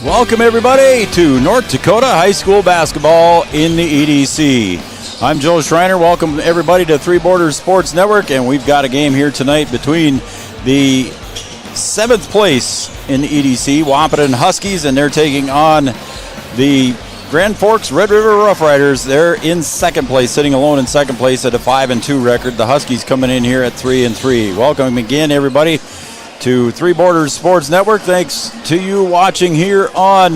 Welcome, everybody, to North Dakota High School basketball in the EDC. I'm Joe Schreiner. Welcome, everybody, to Three Borders Sports Network, and we've got a game here tonight between the 7th place in the EDC, Wahpeton Huskies, and they're taking on the Grand Forks Red River Rough Riders. They're in 2nd place, sitting alone in 2nd place at a 5-2 record. The Huskies coming in here at 3-3. Welcome again, everybody, to Three Borders Sports Network. Thanks to you watching here on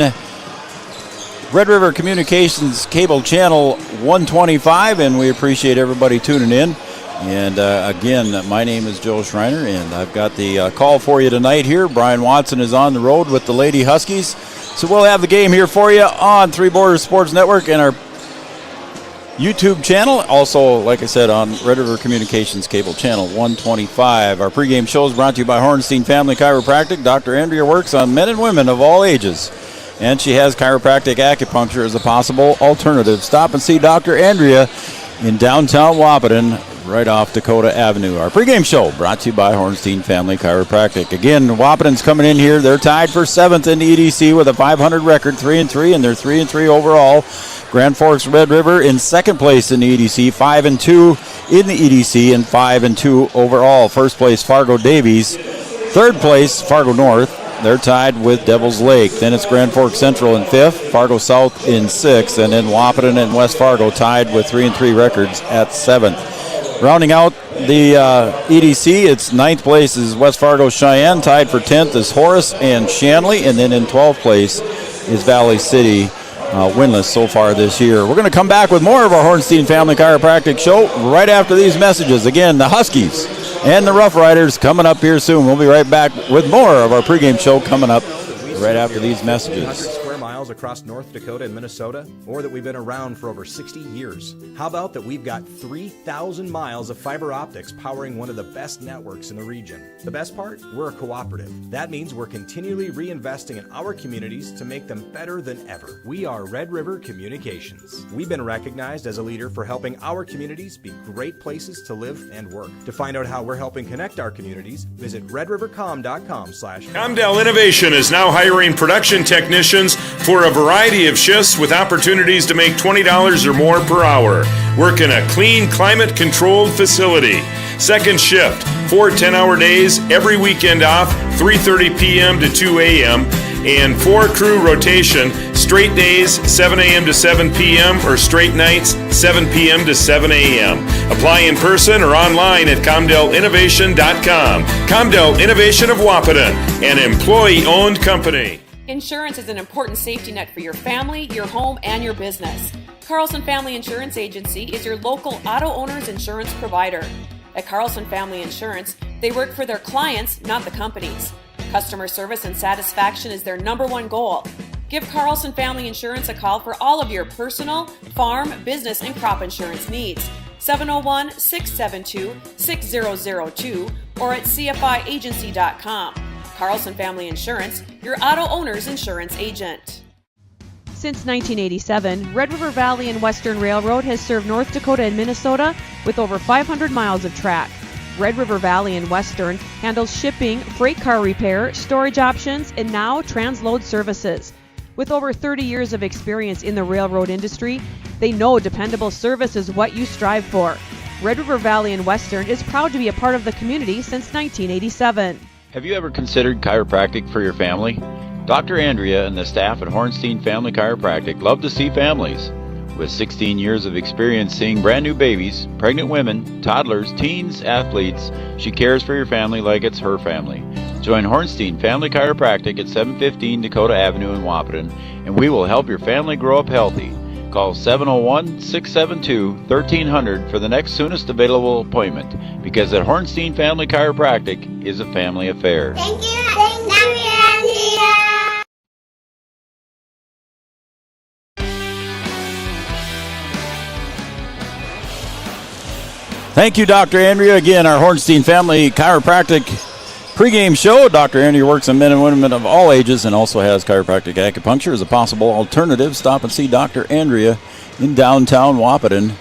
Red River Communications Cable Channel 125, and we appreciate everybody tuning in. And again, my name is Joe Schreiner, and I've got the call for you tonight here. Brian Watson is on the road with the Lady Huskies. So we'll have the game here for you on Three Borders Sports Network and our YouTube channel. Also, like I said, on Red River Communications Cable Channel 125. Our pregame show is brought to you by Hornstein Family Chiropractic. Dr. Andrea works on men and women of all ages, and she has chiropractic acupuncture as a possible alternative. Stop and see Dr. Andrea in downtown Wahpeton, right off Dakota Avenue. Our pregame show brought to you by Hornstein Family Chiropractic. Again, Wahpeton's coming in here. They're tied for 7th in the EDC with a 500 record, 3-3, and they're 3-3 overall. Grand Forks Red River in 2nd place in the EDC, 5-2 in the EDC, and 5-2 overall. 1st place, Fargo Davies. 3rd place, Fargo North. They're tied with Devils Lake. Then it's Grand Forks Central in 5th, Fargo South in 6th, and then Wahpeton and West Fargo tied with 3-3 records at 7th. Rounding out the EDC, it's 9th place is West Fargo Cheyenne. Tied for 10th is Horace and Shanley, and then in 12th place is Valley City. Winless so far this year. We're going to come back with more of our Hornstein Family Chiropractic show right after these messages. Again, the Huskies and the Rough Riders coming up here soon. We'll be right back with more of our pregame show coming up right after these messages. Miles across North Dakota and Minnesota, or that we've been around for over 60 years. How about that we've got 3,000 miles of fiber optics powering one of the best networks in the region? The best part? We're a cooperative. That means we're continually reinvesting in our communities to make them better than ever. We are Red River Communications. We've been recognized as a leader for helping our communities be great places to live and work. To find out how we're helping connect our communities, visit redrivercom.com/. Comdel Innovation is now hiring production technicians for a variety of shifts with opportunities to make $20 or more per hour. Work in a clean, climate-controlled facility. 2nd shift, 4 10-hour days, every weekend off, 3:30 p.m. to 2 a.m., and 4-crew rotation, straight days, 7 a.m. to 7 p.m., or straight nights, 7 p.m. to 7 a.m. Apply in person or online at ComdelInnovation.com. Comdel Innovation of Wahpeton, an employee-owned company. Insurance is an important safety net for your family, your home, and your business. Carlson Family Insurance Agency is your local auto owner's insurance provider. At Carlson Family Insurance, they work for their clients, not the companies. Customer service and satisfaction is their #1 goal. Give Carlson Family Insurance a call for all of your personal, farm, business, and crop insurance needs. 701-672-6002 or at cfiagency.com. Carlson Family Insurance, your auto owner's insurance agent. Since 1987, Red River Valley and Western Railroad has served North Dakota and Minnesota with over 500 miles of track. Red River Valley and Western handles shipping, freight car repair, storage options, and now transload services. With over 30 years of experience in the railroad industry, they know dependable service is what you strive for. Red River Valley and Western is proud to be a part of the community since 1987. Have you ever considered chiropractic for your family? Dr. Andrea and the staff at Hornstein Family Chiropractic love to see families. With 16 years of experience seeing brand new babies, pregnant women, toddlers, teens, athletes, she cares for your family like it's her family. Join Hornstein Family Chiropractic at 715 Dakota Avenue in Wahpeton, and we will help your family grow up healthy. Call 701-672-1300 for the next soonest available appointment, because at Hornstein Family Chiropractic is a family affair. Thank you, Andrea. Thank you, Dr. Andrea. Again, our Hornstein Family Chiropractic pregame show. Dr. Andrea works on men and women of all ages and also has chiropractic acupuncture as a possible alternative. Stop and see Dr. Andrea in downtown Wahpeton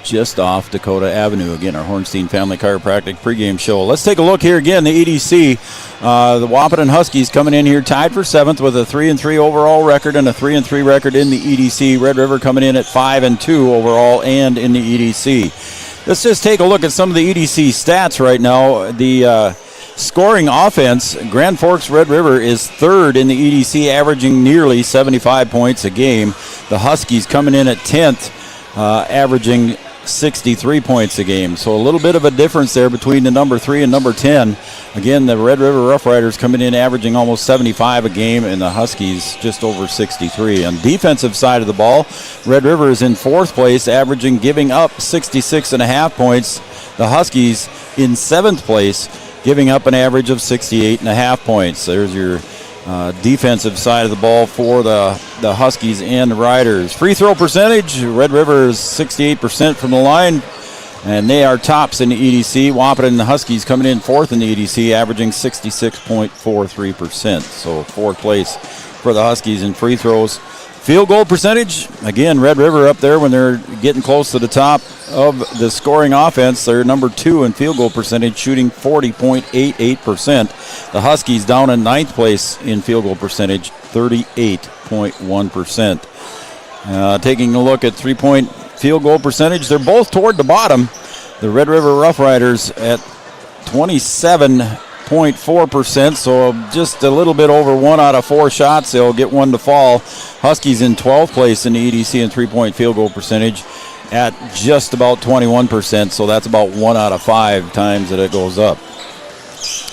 just off Dakota Avenue. Again, our Hornstein Family Chiropractic pregame show. Let's take a look here again. The EDC, the Wahpeton Huskies coming in here tied for 7th with a 3-3 overall record and a 3-3 record in the EDC. Red River coming in at 5-2 overall and in the EDC. Let's just take a look at some of the EDC stats right now. The scoring offense, Grand Forks Red River is 3rd in the EDC, averaging nearly 75 points a game. The Huskies coming in at 10th, averaging 63 points a game. So a little bit of a difference there between the number 3 and number 10. Again, the Red River Rough Riders coming in averaging almost 75 a game, and the Huskies just over 63. On the defensive side of the ball, Red River is in 4th place, giving up 66.5 points. The Huskies in 7th place, giving up an average of 68.5 points. There's your defensive side of the ball for the Huskies and the Riders. Free throw percentage, Red River is 68% from the line, and they are tops in the EDC. Wahpeton and the Huskies coming in 4th in the EDC, averaging 66.43%. So 4th place for the Huskies in free throws. Field goal percentage, again, Red River up there when they're getting close to the top of the scoring offense. They're number 2 in field goal percentage, shooting 40.88%. The Huskies down in 9th place in field goal percentage, 38.1%. Taking a look at three-point field goal percentage, they're both toward the bottom. The Red River Rough Riders at 27.4%, so just a little bit over 1 out of 4 shots. They'll get one to fall. Huskies in 12th place in the EDC in three-point field goal percentage at just about 21%, so that's about 1 out of 5 times that it goes up.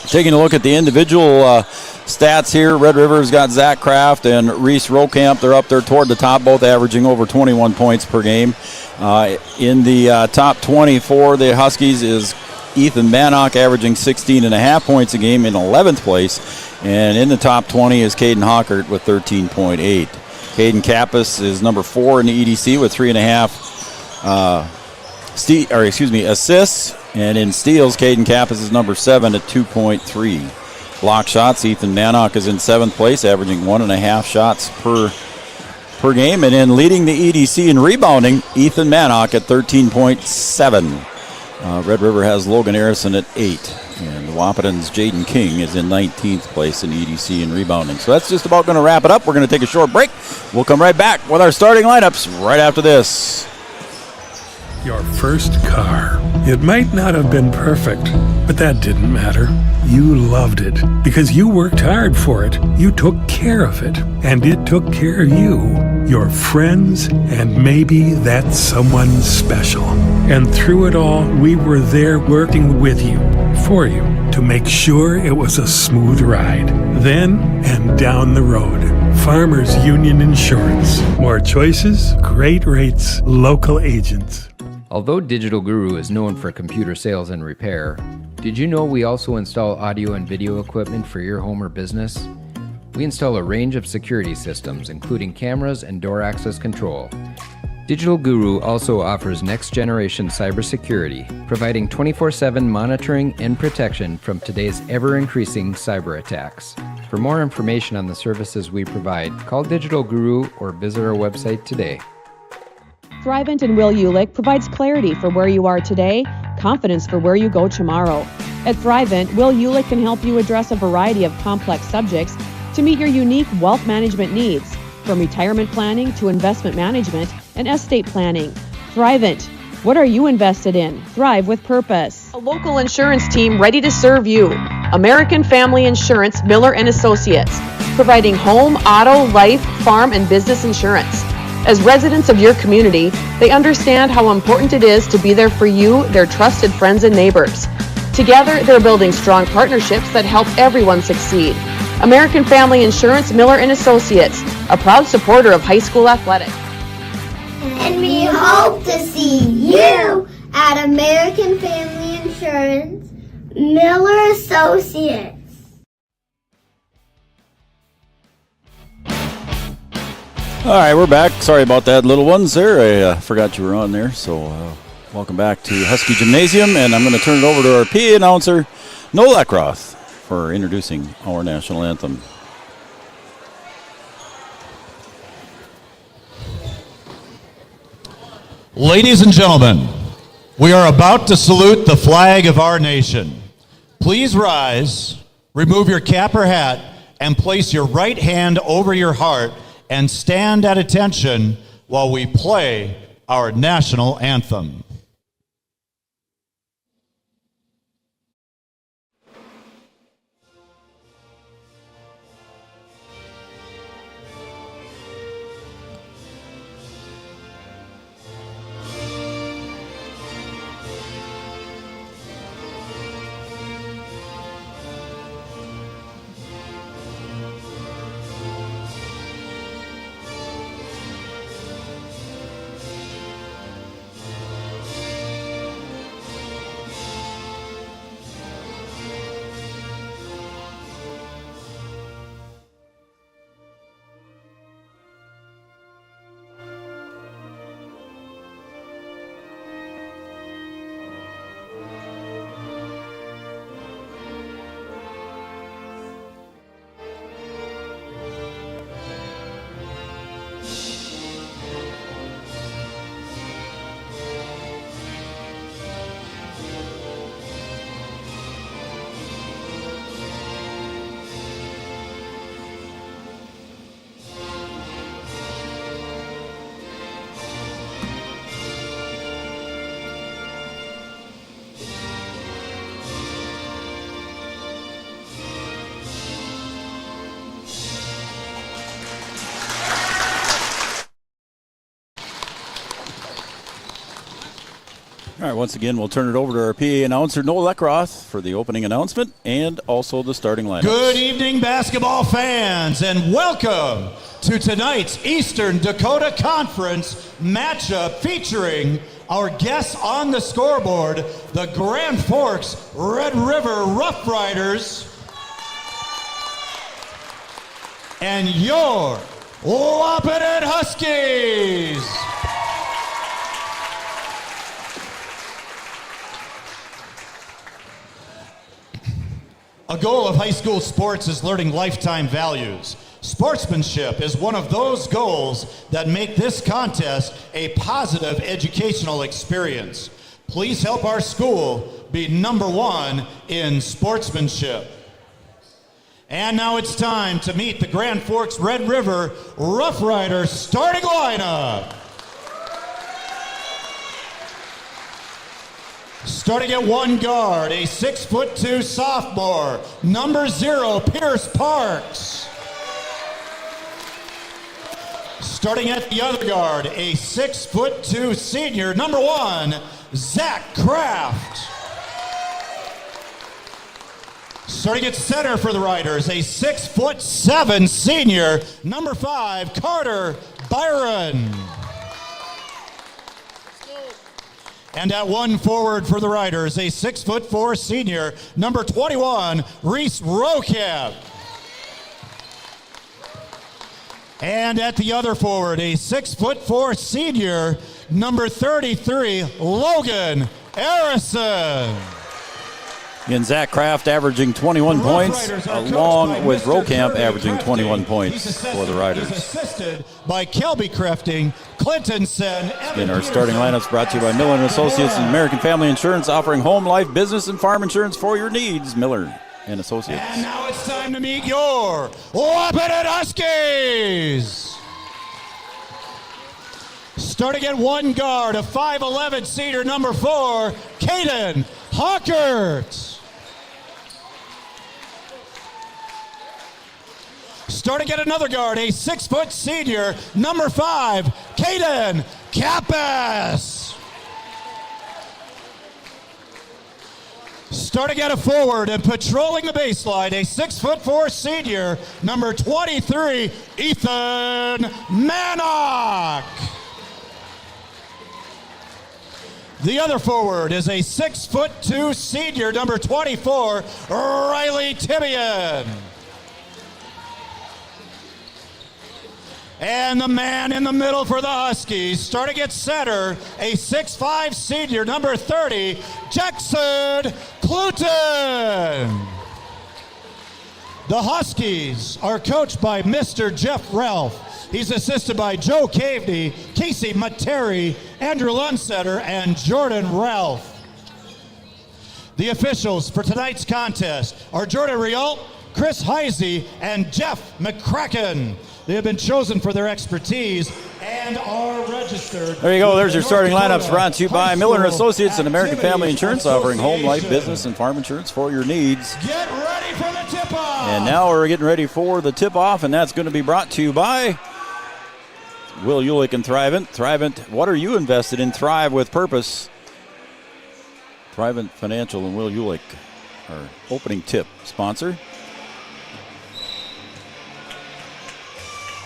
Taking a look at the individual stats here, Red River's got Zach Kraft and Reese Rokamp. They're up there toward the top, both averaging over 21 points per game. In the top 20 for the Huskies is Ethan Bannock, averaging 16.5 points a game in 11th place. And in the top 20 is Caden Hawkert with 13.8. Caden Kappas is number 4 in the EDC with 3.5 assists. And in steals, Caden Kappas is number 7 at 2.3. Block shots, Ethan Bannock is in 7th place, averaging 1.5 shots per game. And then leading the EDC in rebounding, Ethan Bannock at 13.7. Red River has Logan Harrison at 8. And Wahpeton's Jaden King is in 19th place in EDC in rebounding. So that's just about going to wrap it up. We're going to take a short break. We'll come right back with our starting lineups right after this. Your first car. It might not have been perfect, but that didn't matter. You loved it because you worked hard for it. You took care of it, and it took care of you, your friends, and maybe that someone special. And through it all, we were there working with you, for you, to make sure it was a smooth ride. Then and down the road. Farmers Union Insurance. More choices, great rates, local agents. Although Digital Guru is known for computer sales and repair, did you know we also install audio and video equipment for your home or business? We install a range of security systems, including cameras and door access control. Digital Guru also offers next-generation cybersecurity, providing 24/7 monitoring and protection from today's ever-increasing cyber attacks. For more information on the services we provide, call Digital Guru or visit our website today. Thrivent and Will Ulick provides clarity for where you are today, confidence for where you go tomorrow. At Thrivent, Will Ulick can help you address a variety of complex subjects to meet your unique wealth management needs, from retirement planning to investment management and estate planning. Thrivent, what are you invested in? Thrive with purpose. A local insurance team ready to serve you. American Family Insurance, Miller & Associates, providing home, auto, life, farm, and business insurance. As residents of your community, they understand how important it is to be there for you, their trusted friends and neighbors. Together, they're building strong partnerships that help everyone succeed. American Family Insurance, Miller & Associates, a proud supporter of high school athletics. And we hope to see you at American Family Insurance, Miller Associates. All right, we're back. Sorry about that, little ones there. I forgot you were on there. So welcome back to Husky Gymnasium, and I'm going to turn it over to our PA announcer, Noel Eckroth, for introducing our national anthem. Ladies and gentlemen, We are about to salute the flag of our nation. Please rise, remove your cap or hat, and place your right hand over your heart and stand at attention while we play our national anthem. All right, once again, we'll turn it over to our PA announcer, Noel Leckroth, for the opening announcement and also the starting lineup. Good evening, basketball fans, and welcome to tonight's Eastern Dakota Conference matchup featuring our guests on the scoreboard, the Grand Forks Red River Rough Riders, and your Wahpeton Huskies. A goal of high school sports is learning lifetime values. Sportsmanship is one of those goals that make this contest a positive educational experience. Please help our school be #1 in sportsmanship. And now it's time to meet the Grand Forks Red River Rough Riders starting lineup. Starting at one guard, a 6'2" sophomore, #0, Pierce Parks. Starting at the other guard, a 6'2" senior, #1, Zach Kraft. Starting at center for the Riders, a 6'7" senior, #5, Carter Byron. And at one forward for the Riders, a 6'4" senior, #21, Reese Rokamp. And at the other forward, a 6'4" senior, #33, Logan Harrison. And Zach Kraft averaging 21 points, along with Rokamp averaging 21 points for the Riders. Assisted by Kelby Crafting, Clintonson. And our starting lineups brought to you by Miller & Associates and American Family Insurance, offering home, life, business, and farm insurance for your needs. Miller & Associates. And now it's time to meet your Wahpeton Huskies. Starting at one guard, a 5'11" senior, #4, Caden Hawkert. Starting at another guard, a 6' senior, #5, Caden Kappas. Starting at a forward and patrolling the baseline, a 6'4" senior, #23, Ethan Mannock. The other forward is a 6'2" senior, #24, Riley Tibbian. And the man in the middle for the Huskies, starting at center, a 6'5" senior, #30, Jackson Cluton. The Huskies are coached by Mr. Jeff Ralph, He's assisted by Joe Caveney, Casey Materi, Andrew Lundsetter, and Jordan Ralph. The officials for tonight's contest are Jordan Rialt, Chris Heisey, and Jeff McCracken. They have been chosen for their expertise and are registered. There you go. There's your starting lineups brought to you by Miller & Associates and American Family Insurance, offering home, life, business, and farm insurance for your needs. Get ready for the tip-off. And now we're getting ready for the tip-off, and that's going to be brought to you by Will Ulick and Thrivent. Thrivent, what are you invested in? Thrive with purpose. Thrivent Financial and Will Ulick, our opening tip sponsor.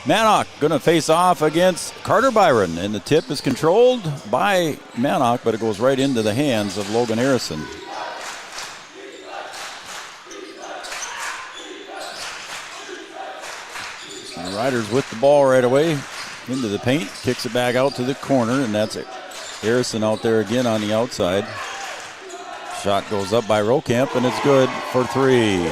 Manock going to face off against Carter Byron, and the tip is controlled by Manock, but it goes right into the hands of Logan Harrison. The Riders with the ball right away into the paint, kicks it back out to the corner, and that's it. Harrison out there again on the outside. Shot goes up by Rokamp, and it's good for three.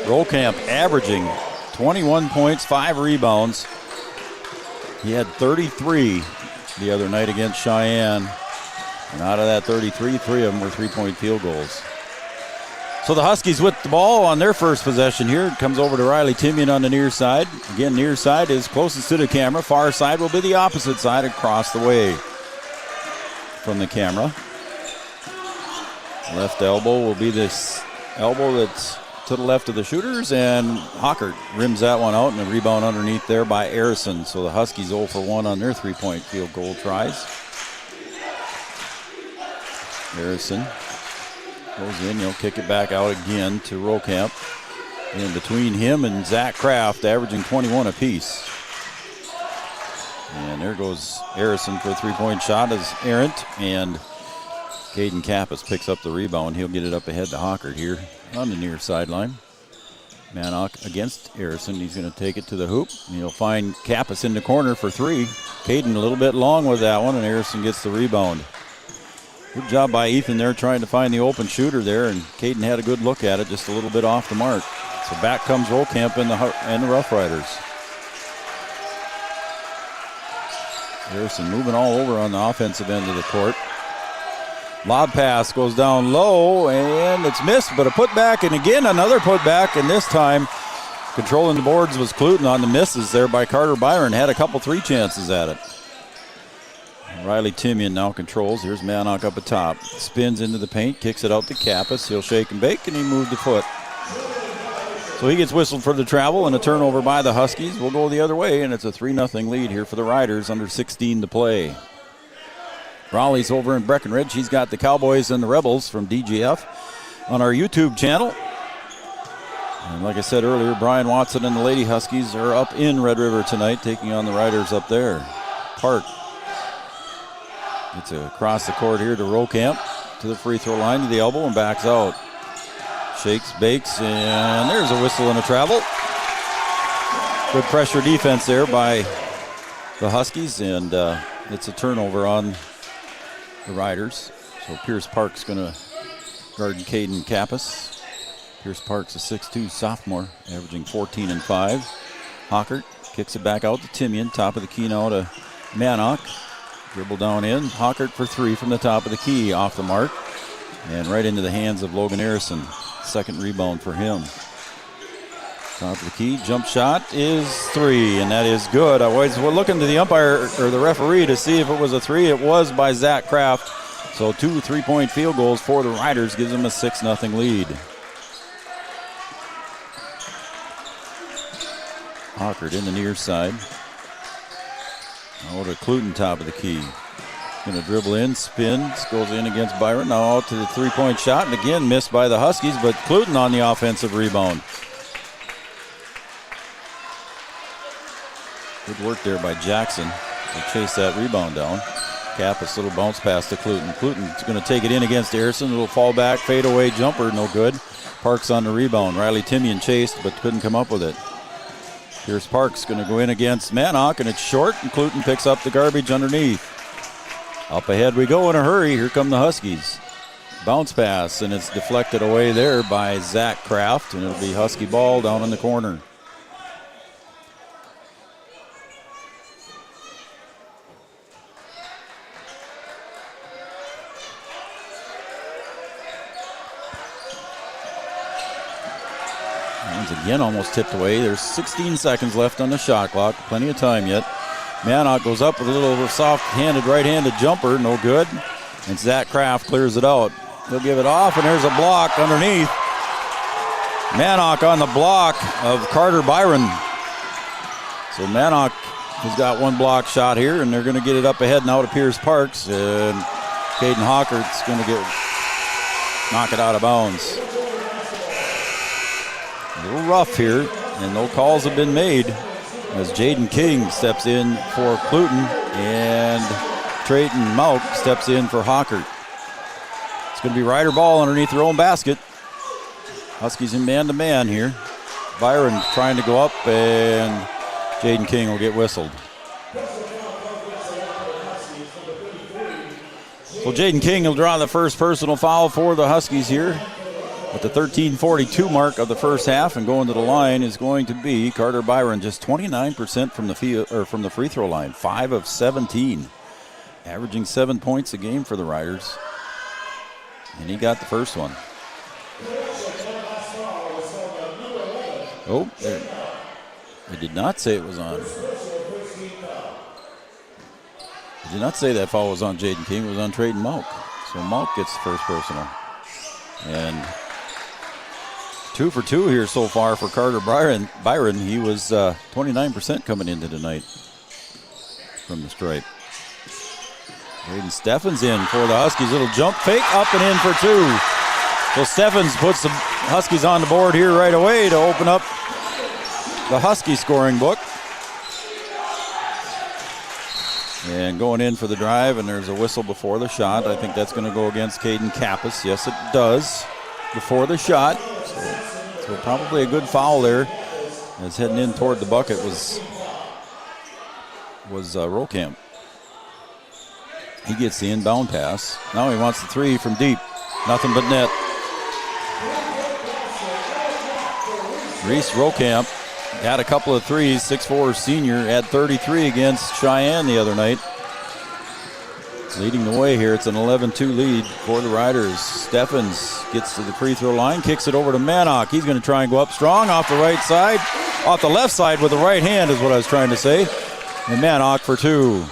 Rokamp averaging 21 points, 5 rebounds. He had 33 the other night against Cheyenne. And out of that 33, 3 of them were three-point field goals. So the Huskies with the ball on their first possession here. It comes over to Riley Timian on the near side. Again, near side is closest to the camera. Far side will be the opposite side across the way from the camera. Left elbow will be this elbow that's to the left of the shooters, and Hockert rims that one out, and a rebound underneath there by Harrison. So the Huskies 0 for 1 on their three-point field goal tries. Harrison goes in, he'll kick it back out again to Rokamp. And between him and Zach Kraft, averaging 21 apiece. And there goes Harrison for a three-point shot as errant, and Caden Kappas picks up the rebound. He'll get it up ahead to Hockert here on the near sideline. Manock against Harrison. He's going to take it to the hoop. And he'll find Kappas in the corner for three. Caden a little bit long with that one, and Harrison gets the rebound. Good job by Ethan there trying to find the open shooter there, and Caden had a good look at it, just a little bit off the mark. So back comes Rokamp and the Rough Riders. Harrison moving all over on the offensive end of the court. Lob pass goes down low, and it's missed, but a putback, and again another putback, and this time controlling the boards was Cluton on the misses there by Carter Byron. Had a couple three chances at it. Riley Timian now controls. Here's Manock up atop. Spins into the paint, kicks it out to Kappas. He'll shake and bake, and he moved the foot. So he gets whistled for the travel, and a turnover by the Huskies. We'll go the other way, and it's a 3-0 lead here for the Riders, under 16 to play. Raleigh's over in Breckenridge. He's got the Cowboys and the Rebels from DGF on our YouTube channel. And like I said earlier, Brian Watson and the Lady Huskies are up in Red River tonight, taking on the Riders up there. Park gets across the court here to Rokamp, to the free throw line, to the elbow, and backs out. Shakes, bakes, and there's a whistle and a travel. Good pressure defense there by the Huskies, and it's a turnover on the Riders. So Pierce Park's going to guard Caden Kappas. Pierce Park's a 6'2 sophomore, averaging 14 and 5. Hockert kicks it back out to Timian, top of the key now to Manock. Dribble down in. Hockert for three from the top of the key, off the mark. And right into the hands of Logan Harrison. Second rebound for him. Top of the key, jump shot is three, and that is good. We're looking to the umpire or the referee to see if it was a three. It was by Zach Kraft. So 2 3-point field goals for the Riders gives them a 6-0 lead. Hockert in the near side. Now to Cluton, top of the key. Going to dribble in, spins, goes in against Byron. Now out to the three-point shot, and again missed by the Huskies, but Cluton on the offensive rebound. Good work there by Jackson to chase that rebound down. Kappas, little bounce pass to Cluton. Cluton's going to take it in against Harrison. A little fall back, fade away jumper, no good. Parks on the rebound. Riley Timian chased, but couldn't come up with it. Here's Parks going to go in against Manock, and it's short, and Cluton picks up the garbage underneath. Up ahead we go in a hurry. Here come the Huskies. Bounce pass, and it's deflected away there by Zach Kraft, and it'll be Husky ball down in the corner. Steffens again almost tipped away. There's 16 seconds left on the shot clock. Plenty of time yet. Manock goes up with a little soft-handed right-handed jumper. No good. And Zach Kraft clears it out. He'll give it off, and there's a block underneath. Manock on the block of Carter Byron. So Manock has got one block shot here, and they're going to get it up ahead now to Pierce Parks. And Caden Hawkert's going to knock it out of bounds. A little rough here, and no calls have been made as Jaden King steps in for Cluton and Trayton Mauk steps in for Hawkert. It's going to be Rider ball underneath their own basket. Huskies in man-to-man here. Byron trying to go up, and Jaden King will get whistled. So Jaden King will draw the first personal foul for the Huskies here at the 13:42 mark of the first half, and going to the line is going to be Carter Byron, just 29% from the field or from the free throw line, 5 of 17, averaging 7 points a game for the Riders, and he got the first one. Oh, I did not say it was on. I did not say that foul was on Jaden King. It was on Trayton Mauk. So Mauk gets the first personal. And 2 for 2 here so far for Carter Byron. He was 29% coming into tonight from the stripe. Braden Steffens in for the Huskies. Little jump fake up and in for 2. So Steffens puts the Huskies on the board here right away to open up the Husky scoring book. And going in for the drive, and there's a whistle before the shot. I think that's going to go against Caden Kappas. Yes, it does. Before the shot. So probably a good foul there. As heading in toward the bucket was Rokamp. He gets the inbound pass. Now he wants the 3 from deep. Nothing but net. Reese Rokamp had a couple of threes. 6'4" senior, had 33 against Cheyenne the other night. Leading the way here. It's an 11-2 lead for the Riders. Steffens gets to the free throw line, kicks it over to Manock. He's going to try and go up strong off the right side. Off the left side with the right hand is what I was trying to say. And Manock for 2.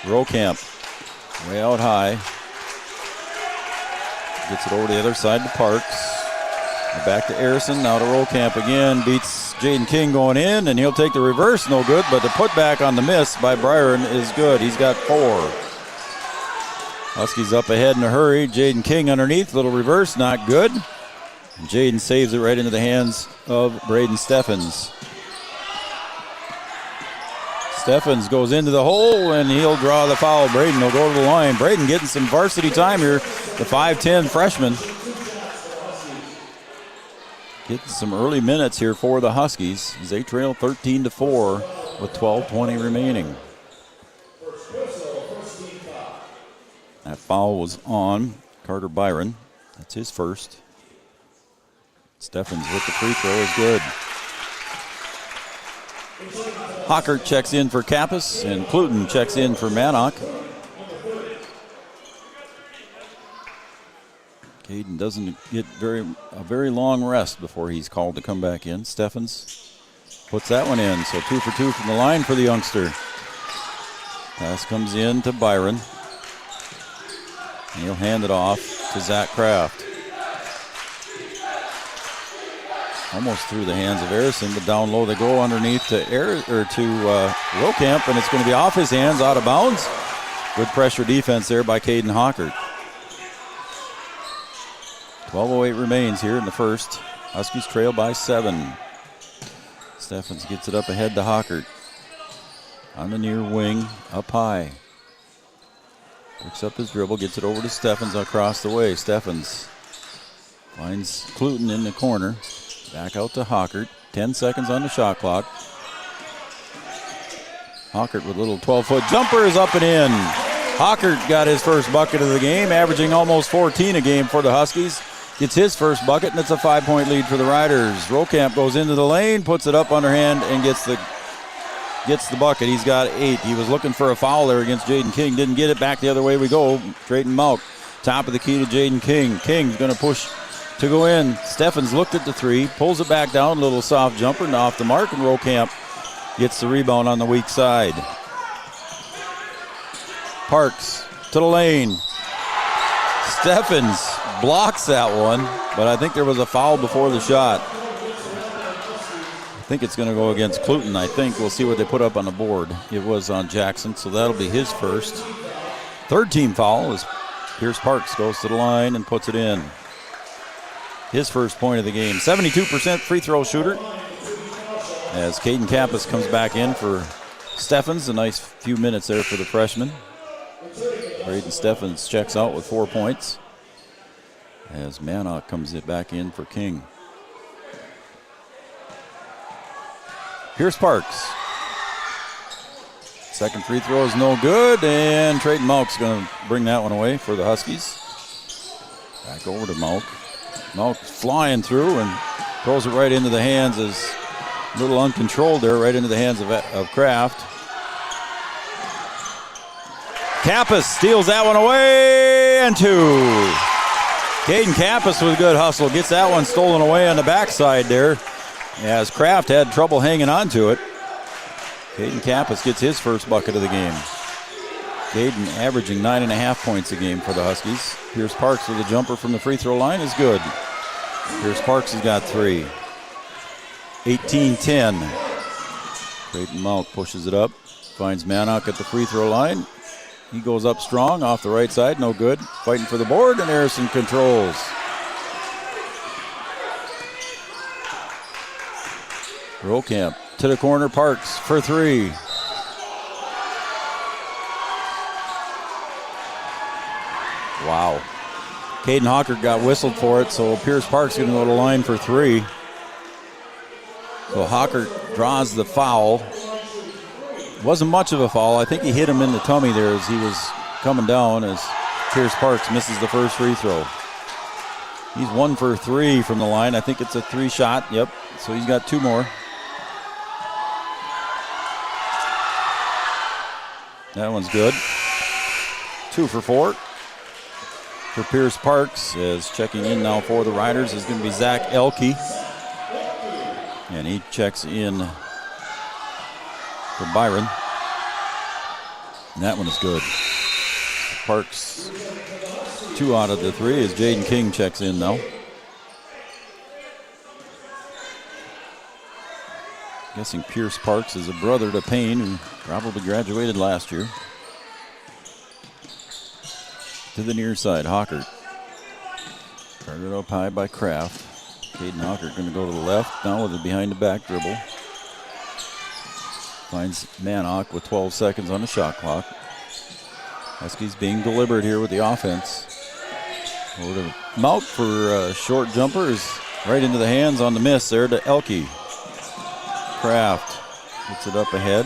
Rokamp way out high. Gets it over to the other side to Parks. Back to Arison, now to Rokamp again. Beats Jaden King going in, and he'll take the reverse, no good, but the putback on the miss by Byron is good. He's got 4. Huskies up ahead in a hurry. Jaden King underneath, little reverse, not good. And Jaden saves it right into the hands of Braden Steffens. Steffens goes into the hole, and he'll draw the foul. Braden will go to the line. Braden getting some varsity time here, the 5'10 freshman. Getting some early minutes here for the Huskies as they trail 13-4 with 12:20 remaining. That foul was on Carter Byron. That's his first. Steffens with the free throw is good. Hawkert checks in for Kappas, and Cluton checks in for Manock. Caden doesn't get a very long rest before he's called to come back in. Steffens puts that one in, so 2 for 2 from the line for the youngster. Pass comes in to Byron. And he'll hand it off to Zach Kraft. Almost through the hands of Arison, but down low they go underneath to Rokamp, and it's going to be off his hands, out of bounds. Good pressure defense there by Caden Hawkert. 12:08 remains here in the first. Huskies trail by 7. Steffens gets it up ahead to Hawkert. On the near wing, up high. Picks up his dribble, gets it over to Steffens across the way. Steffens finds Cluton in the corner. Back out to Hawkert. 10 seconds on the shot clock. Hawkert with a little 12-foot jumper is up and in. Hawkert got his first bucket of the game, averaging almost 14 a game for the Huskies. Gets his first bucket, and it's a 5-point lead for the Riders. Rokamp goes into the lane, puts it up underhand, and gets the bucket. He's got 8. He was looking for a foul there against Jaden King. Didn't get it. Back the other way we go. Trayton Mauk, top of the key to Jaden King. King's going to push to go in. Steffens looked at the three, pulls it back down, little soft jumper, and off the mark, and Rokamp gets the rebound on the weak side. Parks to the lane. Steffens blocks that one, but I think there was a foul before the shot. I think it's going to go against Cluton, I think. We'll see what they put up on the board. It was on Jackson, so that'll be his first. Third team foul as Pierce Parks goes to the line and puts it in. His first point of the game. 72% free throw shooter as Caden Kappas comes back in for Steffens. A nice few minutes there for the freshman. Braden Steffens checks out with 4 points as Manock comes back in for King. Pierce Parks. Second free throw is no good, and Trayton Malk's going to bring that one away for the Huskies. Back over to Malk. Malk flying through and throws it right into the hands as a little uncontrolled there, right into the hands of Kraft. Kappas steals that one away, and two. Caden Kappas with a good hustle gets that one stolen away on the backside there as Kraft had trouble hanging on to it. Caden Kappas gets his first bucket of the game. Caden averaging 9.5 points a game for the Huskies. Pierce Parks with a jumper from the free throw line is good. Pierce Parks has got 3. 18-10. Trayton Malk pushes it up. Finds Manock at the free throw line. He goes up strong off the right side, no good. Fighting for the board, and Harrison controls. Rokamp to the corner, Parks for 3. Wow. Caden Hawker got whistled for it, so Pierce Parks going to go to the line for 3. So Hawker draws the foul. Wasn't much of a foul. I think he hit him in the tummy there as he was coming down as Pierce Parks misses the first free throw. He's 1 for 3 from the line. I think it's a 3 shot. Yep. So he's got 2 more. That one's good. 2 for 4 for Pierce Parks. As checking in now for the Riders is going to be Zach Elke. And he checks in for Byron. And that one is good. Parks 2 out of the 3 as Jaden King checks in now. Guessing Pierce Parks is a brother to Payne, who probably graduated last year. To the near side, Hawker. Started up high by Kraft. Caden Hawker going to go to the left now with a behind the back dribble. Finds Manock with 12 seconds on the shot clock. Huskies being deliberate here with the offense. Over to Malk for a short jumper is right into the hands on the miss there to Elke. Kraft gets it up ahead.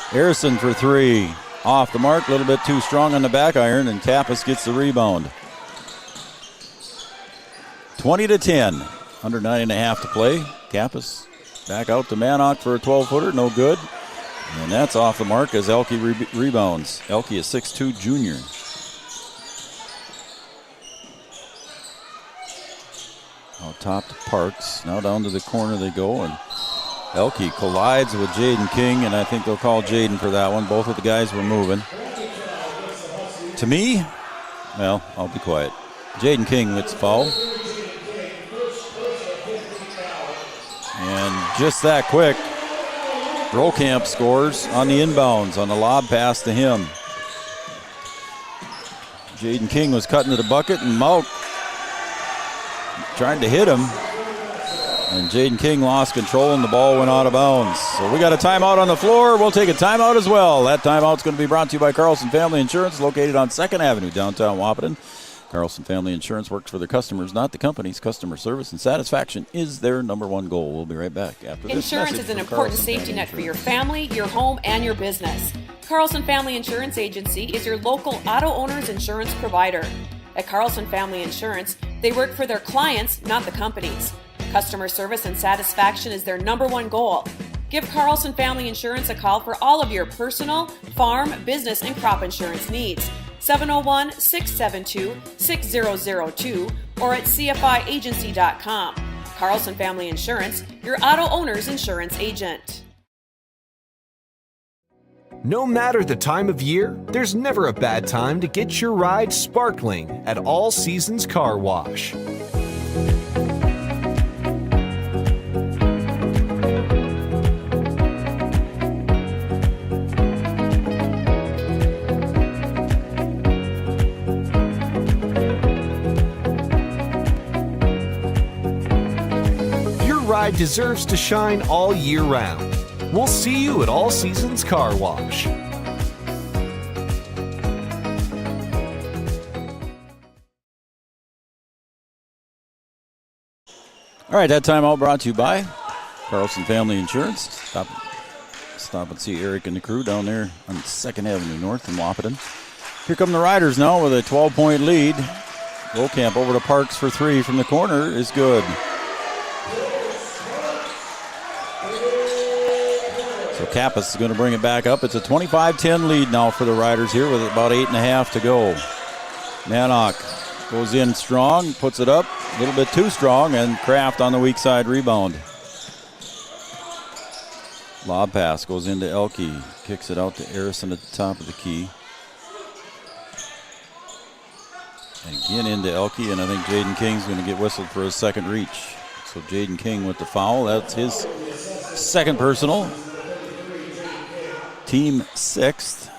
Harrison for 3. Off the mark, a little bit too strong on the back iron, and Kappas gets the rebound. 20-10. Under 9.5 to play. Kappas back out to Manock for a 12-footer, no good. And that's off the mark as Elke rebounds. Elke is 6'2 junior. Out top to Parks. Now down to the corner they go, and Elke collides with Jaden King, and I think they'll call Jaden for that one. Both of the guys were moving. To me, well, I'll be quiet. Jaden King with the foul. And just that quick, Rokamp scores on the inbounds on the lob pass to him. Jaden King was cutting to the bucket, and Malk trying to hit him. And Jaden King lost control, and the ball went out of bounds. So we got a timeout on the floor. We'll take a timeout as well. That timeout's going to be brought to you by Carlson Family Insurance, located on 2nd Avenue, downtown Wahpeton. Carlson Family Insurance works for their customers, not the companies. Customer service and satisfaction is their number 1 goal. We'll be right back after this. Insurance is an important safety net for your family, your home, and your business. Carlson Family Insurance Agency is your local auto owner's insurance provider. At Carlson Family Insurance, they work for their clients, not the companies. Customer service and satisfaction is their number 1 goal. Give Carlson Family Insurance a call for all of your personal, farm, business, and crop insurance needs. 701-672-6002 or at cfiagency.com. Carlson Family Insurance, your auto owner's insurance agent. No matter the time of year, there's never a bad time to get your ride sparkling at All Seasons Car Wash. Your ride deserves to shine all year round. We'll see you at All Seasons Car Wash. All right, that timeout brought to you by Carlson Family Insurance. Stop and see Eric and the crew down there on 2nd Avenue North in Wahpeton. Here come the Riders now with a 12-point lead. Rollcamp over to Parks for three from the corner is good. So Kappas is going to bring it back up. It's a 25-10 lead now for the Riders here with about 8.5 to go. Manock goes in strong, puts it up, a little bit too strong, and Kraft on the weak side rebound. Lob pass goes into Elke, kicks it out to Harrison at the top of the key. And again into Elke, and I think Jaden King's going to get whistled for his second reach. So Jaden King with the foul. That's his second personal. Team 6th.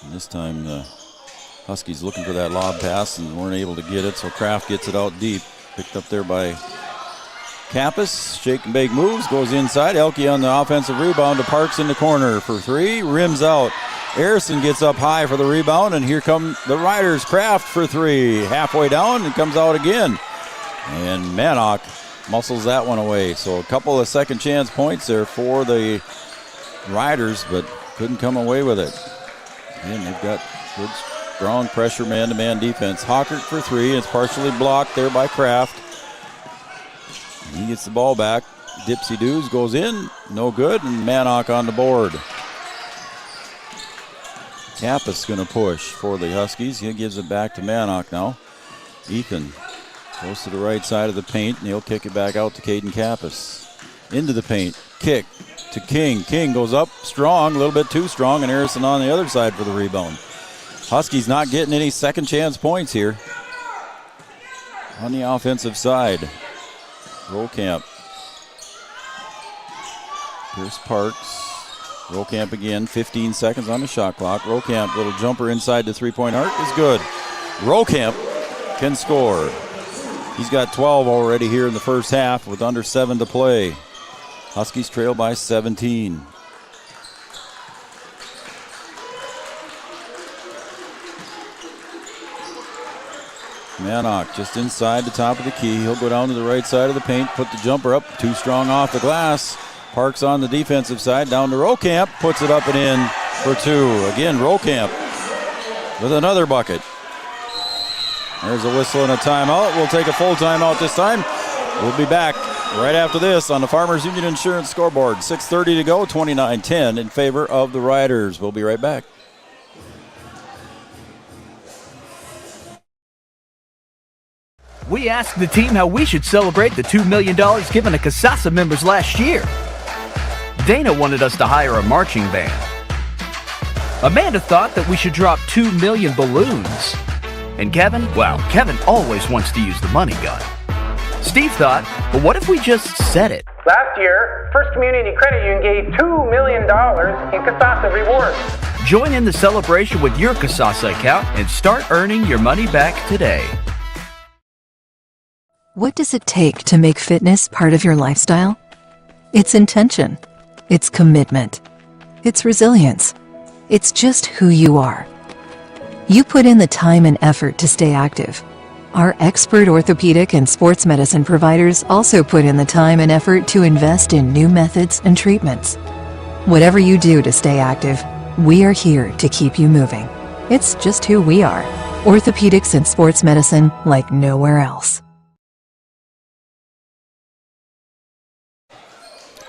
And this time the Huskies looking for that lob pass and weren't able to get it, so Kraft gets it out deep. Picked up there by Kappas. Shake and bake moves, goes inside. Elke on the offensive rebound to Parks in the corner for three. Rims out. Harrison gets up high for the rebound, and here come the Riders. Kraft for three. Halfway down and comes out again. And Manock muscles that one away. So a couple of second chance points there for the Riders, but couldn't come away with it. And they've got good, strong pressure man-to-man defense. Hawkert for three. It's partially blocked there by Kraft. And he gets the ball back. Dipsy Doos goes in. No good. And Manock on the board. Kappas going to push for the Huskies. He gives it back to Manock now. Ethan goes to the right side of the paint, and he'll kick it back out to Caden Kappas. Into the paint. Kick to King. King goes up strong, a little bit too strong, and Harrison on the other side for the rebound. Huskies not getting any second chance points here on the offensive side. Rollcamp. Here's Parks. Rollcamp again, 15 seconds on the shot clock. Rollcamp, little jumper inside the three-point arc is good. Rollcamp can score. He's got 12 already here in the first half with under 7 to play. Huskies trail by 17. Manock just inside the top of the key. He'll go down to the right side of the paint, put the jumper up, too strong off the glass. Parks on the defensive side, down to Rollcamp, puts it up and in for two. Again, Rollcamp with another bucket. There's a whistle and a timeout. We'll take a full timeout this time. We'll be back right after this on the Farmers Union Insurance scoreboard. 6:30 to go, 29-10 in favor of the Riders. We'll be right back. We asked the team how we should celebrate the $2 million given to Kasasa members last year. Dana wanted us to hire a marching band. Amanda thought that we should drop 2 million balloons. And Kevin, well, Kevin always wants to use the money gun. Steve thought, well, what if we just said it? Last year, First Community Credit Union gave $2 million in Kasasa rewards. Join in the celebration with your Kasasa account and start earning your money back today. What does it take to make fitness part of your lifestyle? It's intention. It's commitment. It's resilience. It's just who you are. You put in the time and effort to stay active. Our expert orthopedic and sports medicine providers also put in the time and effort to invest in new methods and treatments. Whatever you do to stay active, we are here to keep you moving. It's just who we are. Orthopedics and sports medicine like nowhere else.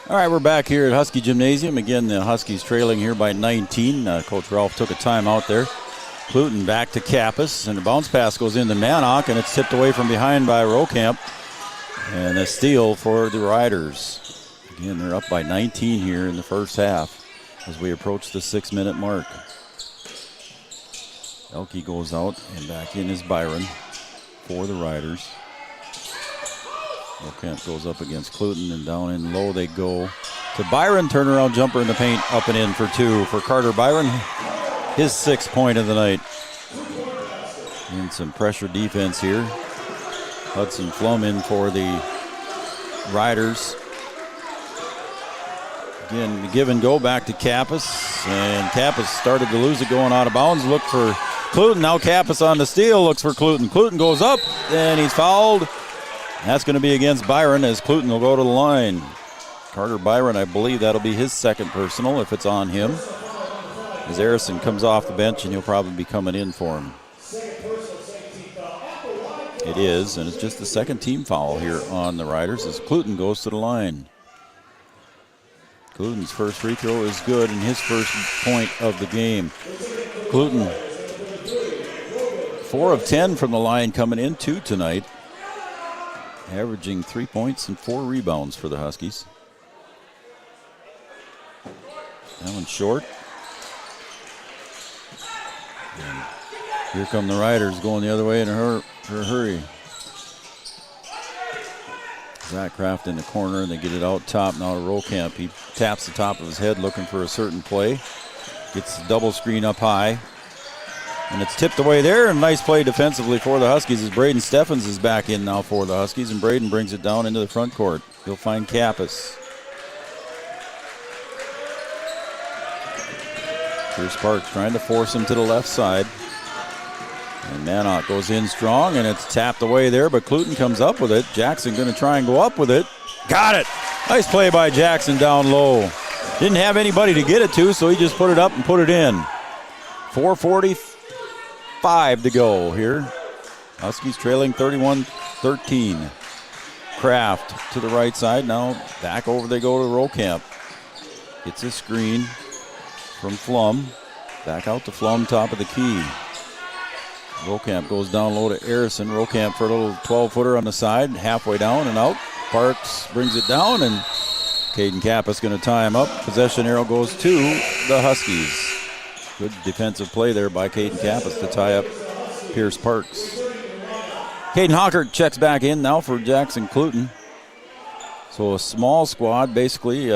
All right, we're back here at Husky Gymnasium. Again, the Huskies trailing here by 19. Coach Ralph took a timeout there. Cluton back to Kappas, and the bounce pass goes into Manock, and it's tipped away from behind by Rokamp. And a steal for the Riders. Again, they're up by 19 here in the first half as we approach the 6-minute mark. Elke goes out, and back in is Byron for the Riders. Rokamp goes up against Cluton, and down in low they go to Byron. Turnaround jumper in the paint, up and in for 2 for Carter Byron. His 6th point of the night. And some pressure defense here. Hudson Flum in for the Riders. Again, the give and go back to Kappas. And Kappas started to lose it going out of bounds. Look for Cluton. Now Kappas on the steal. Looks for Cluton. Cluton goes up, and he's fouled. That's going to be against Byron as Cluton will go to the line. Carter Byron, I believe that'll be his 2nd personal if it's on him. As Harrison comes off the bench, and he'll probably be coming in for him. It is, and it's just the 2nd team foul here on the Riders as Cluton goes to the line. Cluton's first free throw is good, and his first point of the game. Cluton, 4 of 10 from the line coming into tonight, averaging 3 points and 4 rebounds for the Huskies. That one's short. And here come the Riders going the other way in a hurry. Zach Kraft in the corner, and they get it out top now to Rokamp. He taps the top of his head looking for a certain play. Gets the double screen up high. And it's tipped away there, and nice play defensively for the Huskies as Braden Steffens is back in now for the Huskies, and Braden brings it down into the front court. He'll find Kappas. Here's Sparks trying to force him to the left side. And Manock goes in strong, and it's tapped away there, but Cluton comes up with it. Jackson going to try and go up with it. Got it! Nice play by Jackson down low. Didn't have anybody to get it to, so he just put it up and put it in. 4:45 to go here. Huskies trailing 31-13. Kraft to the right side. Now back over they go to Rokamp. Gets a screen from Flum. Back out to Flum, top of the key. Rokamp goes down low to Harrison. Rokamp for a little 12-footer on the side, halfway down and out. Parks brings it down, and Caden Kappas going to tie him up. Possession arrow goes to the Huskies. Good defensive play there by Caden Kappas to tie up Pierce Parks. Caden Hockert checks back in now for Jackson Cluton. So a small squad basically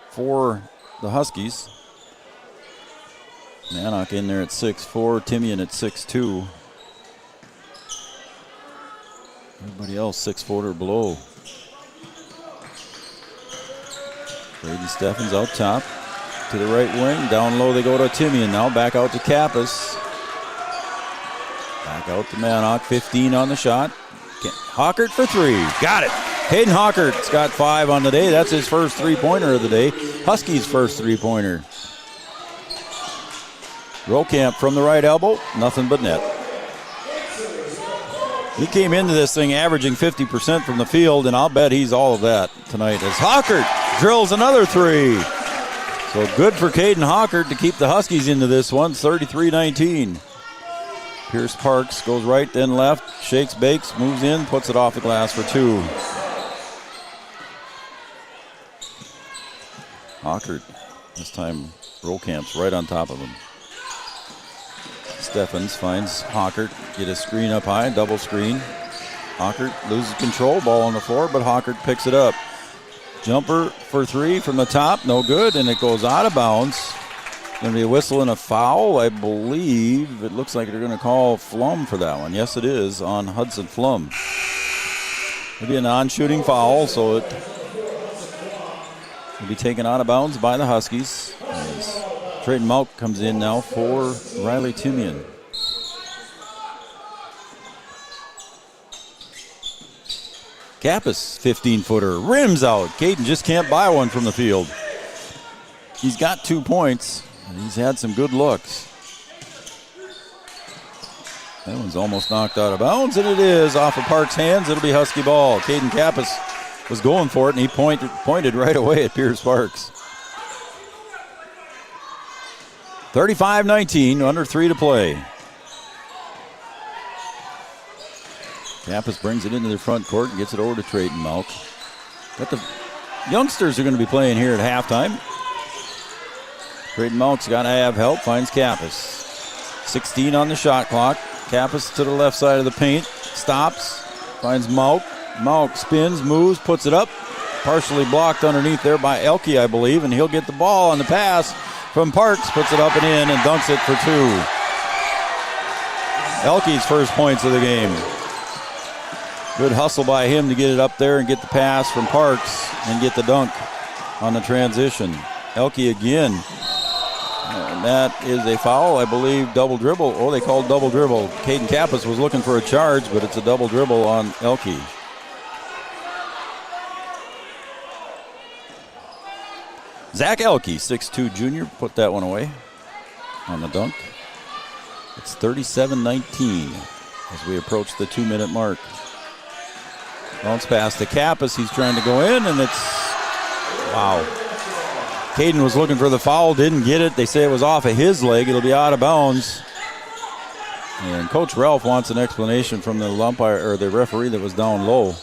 for the Huskies. Manock in there at 6'4", Timian at 6'2". Everybody else 6 foot or below. Brady Steffens out top to the right wing. Down low they go to Timian now. Back out to Kappas. Back out to Manock. 15 on the shot. Hockert for 3. Got it. Hayden Hockert's got 5 on the day. That's his first 3-pointer of the day. Huskies' first 3-pointer. Rokamp from the right elbow, nothing but net. He came into this thing averaging 50% from the field, and I'll bet he's all of that tonight as Hockert drills another 3. So good for Caden Hockert to keep the Huskies into this one, 33-19. Pierce Parks goes right, then left, shakes, bakes, moves in, puts it off the glass for 2. Hockert, this time Rokamp's right on top of him. Steffens finds Hockert, get a screen up high, double screen. Hockert loses control, ball on the floor, but Hockert picks it up. Jumper for 3 from the top, no good, and it goes out of bounds. Going to be a whistle and a foul, I believe. It looks like they're going to call Flum for that one. Yes, it is, on Hudson Flum. It'll be a non-shooting foul, so it will be taken out of bounds by the Huskies. As Trayton Mauck comes in now for Riley Timian. Kappas, 15-footer, rims out. Caden just can't buy one from the field. He's got 2 points, and he's had some good looks. That one's almost knocked out of bounds, and it is off of Parks' hands. It'll be Husky ball. Caden Kappas was going for it, and he pointed right away at Pierce Parks. 35-19, under 3 to play. Campus brings it into the front court and gets it over to Trayton Malk. But the youngsters are going to be playing here at halftime. Trayton Malk's got to have help, finds Campus. 16 on the shot clock. Campus to the left side of the paint, stops, finds Malk. Malk spins, moves, puts it up. Partially blocked underneath there by Elke, I believe, and he'll get the ball on the pass from Parks, puts it up and in, and dunks it for 2. Elke's first points of the game. Good hustle by him to get it up there and get the pass from Parks and get the dunk on the transition. Elke again. And that is a foul, I believe, double dribble. Oh, they called double dribble. Caden Kappas was looking for a charge, but it's a double dribble on Elke. Zach Elke, 6'2 junior, put that one away on the dunk. It's 37-19 as we approach the 2-minute mark. Bounce pass to Kappas. He's trying to go in, and it's, wow. Caden was looking for the foul, didn't get it. They say it was off of his leg. It'll be out of bounds. And Coach Ralph wants an explanation from the umpire or the referee that was down low.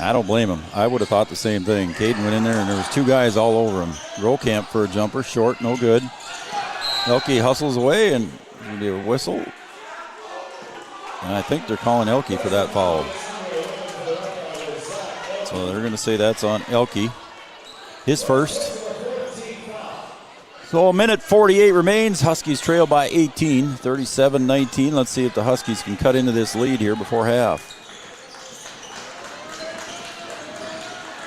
I don't blame him. I would have thought the same thing. Caden went in there, and there was 2 guys all over him. Rollcamp for a jumper, short, no good. Elke hustles away, and there'll be a whistle. And I think they're calling Elke for that foul. So they're going to say that's on Elke. His first. So a minute 48 remains. Huskies trail by 18, 37-19. Let's see if the Huskies can cut into this lead here before half.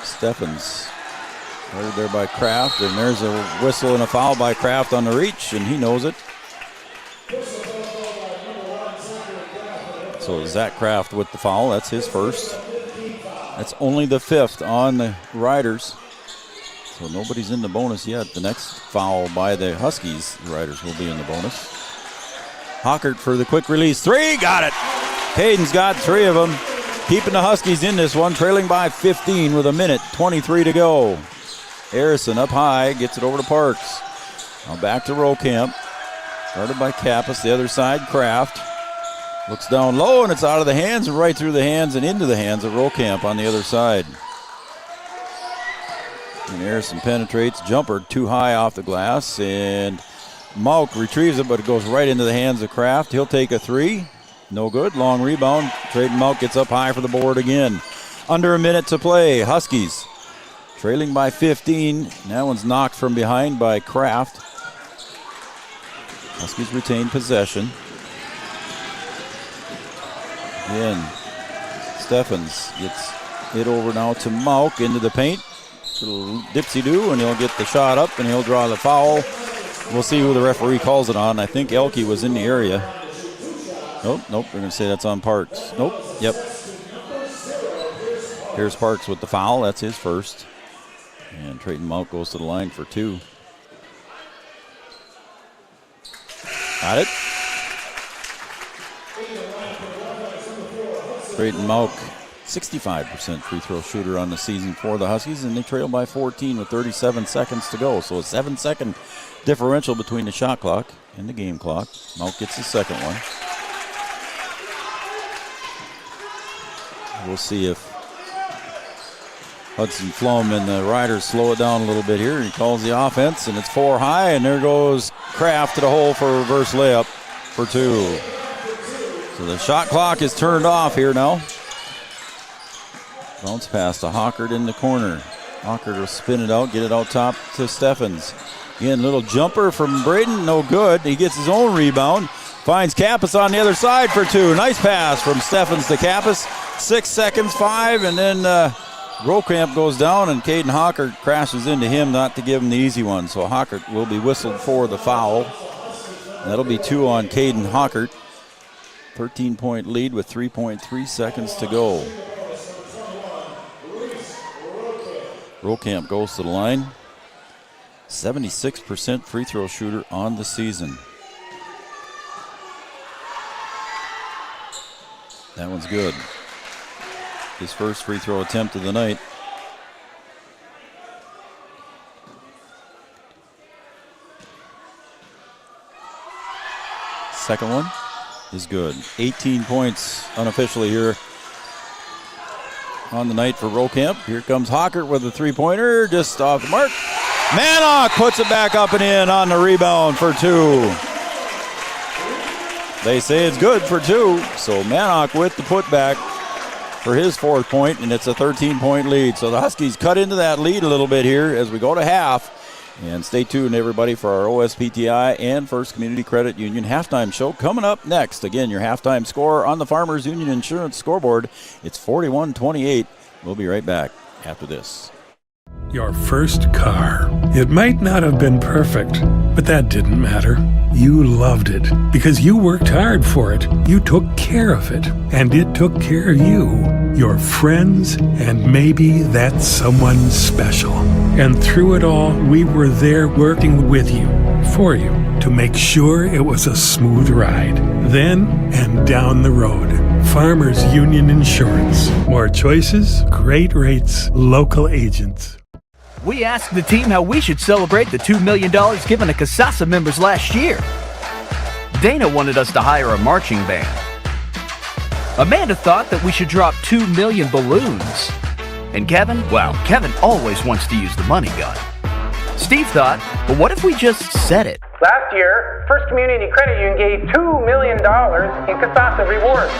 Steffens right there by Kraft, and there's a whistle and a foul by Kraft on the reach, and he knows it. So Zach Kraft with the foul. That's his first. That's only the 5th on the Riders. So nobody's in the bonus yet. The next foul by the Huskies, the Riders will be in the bonus. Hockert for the quick release 3. Got it. Caden's got 3 of them. Keeping the Huskies in this one, trailing by 15 with a minute 23 to go. Harrison up high, gets it over to Parks. Now back to Rollcamp. Started by Kappas, the other side, Kraft. Looks down low, and it's out of the hands and right through the hands and into the hands of Rollcamp on the other side. And Harrison penetrates, jumper too high off the glass, and Malk retrieves it, but it goes right into the hands of Kraft. He'll take a 3. No good. Long rebound. Trayton Malk gets up high for the board again. Under a minute to play. Huskies trailing by 15. That one's knocked from behind by Kraft. Huskies retain possession. Again, Steffens gets it over now to Malk into the paint. Little dipsy-do, and he'll get the shot up, and he'll draw the foul. We'll see who the referee calls it on. I think Elke was in the area. Nope, they're going to say that's on Parks. Nope, yep. Here's Parks with the foul. That's his first. And Trayton Malk goes to the line for 2. Got it. Trayton Malk, 65% free throw shooter on the season for the Huskies, and they trail by 14 with 37 seconds to go. So a 7-second differential between the shot clock and the game clock. Malk gets the second one. We'll see if Hudson Flom and the Riders slow it down a little bit here. He calls the offense, and it's 4 high, and there goes Kraft to the hole for a reverse layup for 2. So the shot clock is turned off here now. Bounce pass to Hockert in the corner. Hockert will spin it out, get it out top to Steffens. Again, little jumper from Braden, no good. He gets his own rebound. Finds Kappas on the other side for 2. Nice pass from Steffens to Kappas. 6 seconds, 5, and then Rollcamp goes down, and Caden Hockert crashes into him, not to give him the easy one. So Hockert will be whistled for the foul. That'll be 2 on Caden Hockert. 13-point lead with 3.3 seconds to go. Rollcamp goes to the line. 76% free throw shooter on the season. That one's good. His first free throw attempt of the night. Second one. is good. 18 points unofficially here on the night for Rocamp. Here comes Hawker with a three-pointer just off the mark. Manock puts it back up and in on the rebound for 2. They say it's good for 2, so Manock with the putback for his 4th point, and it's a 13-point lead. So the Huskies cut into that lead a little bit here as we go to half. And stay tuned, everybody, for our OSPTI and First Community Credit Union halftime show coming up next. Again, your halftime score on the Farmers Union Insurance scoreboard. It's 41-28. We'll be right back after this. Your first car. It might not have been perfect, but that didn't matter. You loved it because you worked hard for it. You took care of it, and it took care of you, your friends, and maybe that someone special. And through it all, we were there working with you, for you, to make sure it was a smooth ride. Then and down the road. Farmers Union Insurance. More choices, great rates, local agents. We asked the team how we should celebrate the $2 million given to Casasa members last year. Dana wanted us to hire a marching band. Amanda thought that we should drop 2 million balloons. And Kevin always wants to use the money gun. Steve thought, well, what if we just said it? Last year, First Community Credit Union gave $2 million in Casasa rewards.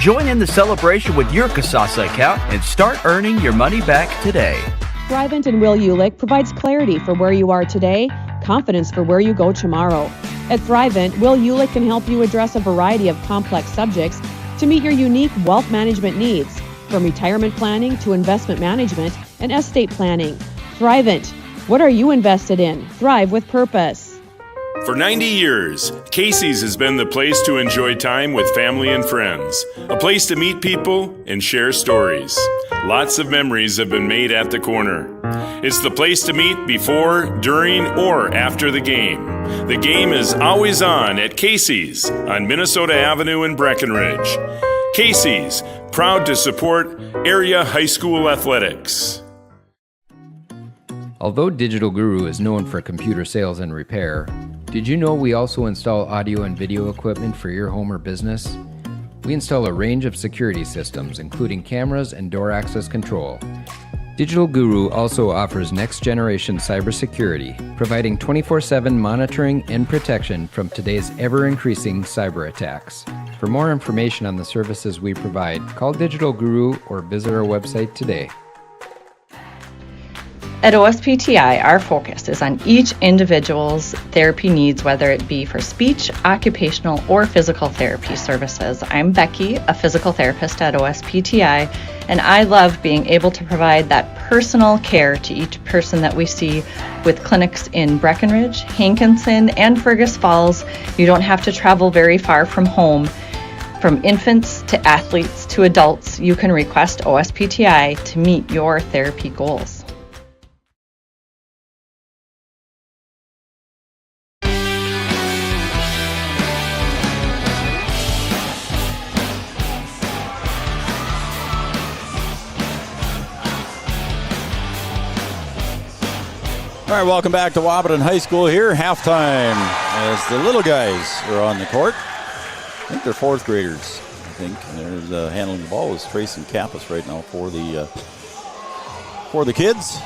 Join in the celebration with your Casasa account and start earning your money back today. Thrivent and Will Ulick provides clarity for where you are today, confidence for where you go tomorrow. At Thrivent, Will Ulick can help you address a variety of complex subjects to meet your unique wealth management needs, from retirement planning to investment management and estate planning. Thrivent. What are you invested in? Thrive with purpose. For 90 years, Casey's has been the place to enjoy time with family and friends. A place to meet people and share stories. Lots of memories have been made at the corner. It's the place to meet before, during, or after the game. The game is always on at Casey's on Minnesota Avenue in Breckenridge. Casey's, proud to support area high school athletics. Although Digital Guru is known for computer sales and repair, did you know we also install audio and video equipment for your home or business? We install a range of security systems, including cameras and door access control. Digital Guru also offers next-generation cybersecurity, providing 24/7 monitoring and protection from today's ever-increasing cyber attacks. For more information on the services we provide, call Digital Guru or visit our website today. At OSPTI, our focus is on each individual's therapy needs, whether it be for speech, occupational, or physical therapy services. I'm Becky, a physical therapist at OSPTI, and I love being able to provide that personal care to each person that we see with clinics in Breckenridge, Hankinson, and Fergus Falls. You don't have to travel very far from home. From infants to athletes to adults, you can request OSPTI to meet your therapy goals. All right, welcome back to Wahpeton High School here. Halftime as the little guys are on the court. I think they're fourth graders, I think. And there's handling the ball is Trace and Kappas right now for the kids.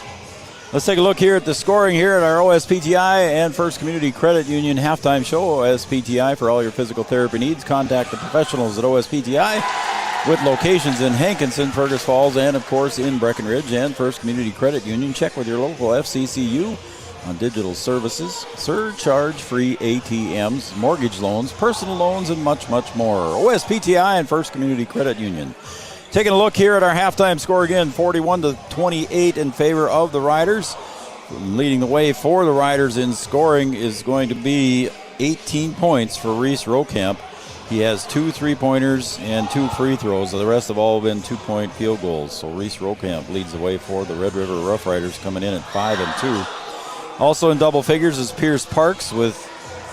Let's take a look here at the scoring here at our OSPTI and First Community Credit Union halftime show. OSPTI for all your physical therapy needs. Contact the professionals at OSPTI with locations in Hankinson, Fergus Falls, and, of course, in Breckenridge. And First Community Credit Union. Check with your local FCCU on digital services, surcharge-free ATMs, mortgage loans, personal loans, and much, much more. OSPTI and First Community Credit Union. Taking a look here at our halftime score again, 41-28 in favor of the Riders. Leading the way for the Riders in scoring is going to be 18 points for Reese Rocamp. He has 2 3-pointers and 2 free throws. The rest have all been 2-point field goals. So Reese Rocamp leads the way for the Red River Rough Riders, coming in at 5 and 2. Also in double figures is Pierce Parks with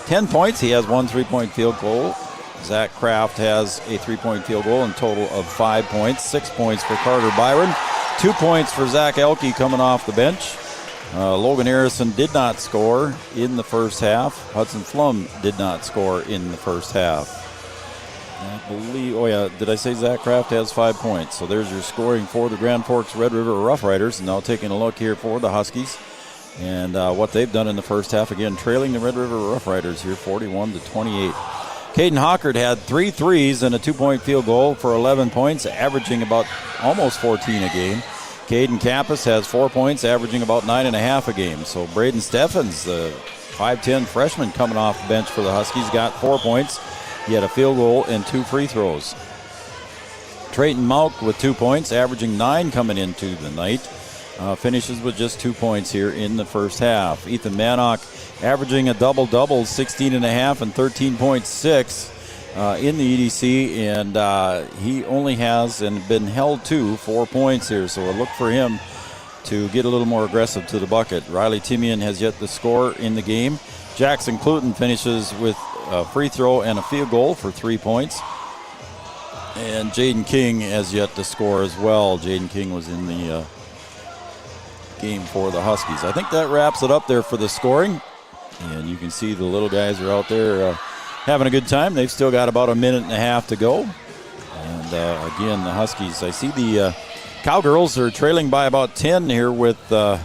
10 points. He has 1 3-point field goal. Zach Kraft has a 3-point field goal and total of 5 points. 6 points for Carter Byron. 2 points for Zach Elke coming off the bench. Logan Harrison did not score in the first half. Hudson Flum did not score in the first half. I believe, did I say Zach Kraft has 5 points? So there's your scoring for the Grand Forks Red River Rough Riders. And now taking a look here for the Huskies and what they've done in the first half. Again, trailing the Red River Rough Riders here 41-28. Caden Hockert had 3 threes and a 2-point field goal for 11 points, averaging about almost 14 a game. Caden Kappas has 4 points, averaging about 9.5 a game. So Braden Steffens, the 5'10 freshman coming off the bench for the Huskies, got 4 points. He had a field goal and 2 free throws. Trayton Malk with 2 points, averaging 9 coming into the night. Finishes with just 2 points here in the first half. Ethan Manock averaging a double-double, 16.5 and 13.6 in the EDC, and he only has and been held to 4 points here, so a look for him to get a little more aggressive to the bucket. Riley Timian has yet to score in the game. Jackson Cluton finishes with a free throw and a field goal for 3 points. And Jaden King has yet to score as well. Jaden King was in the game for the Huskies. I think that wraps it up there for the scoring. And you can see the little guys are out there having a good time. They've still got about a minute and a half to go. And again, the Huskies, I see the Cowgirls are trailing by about 10 here with their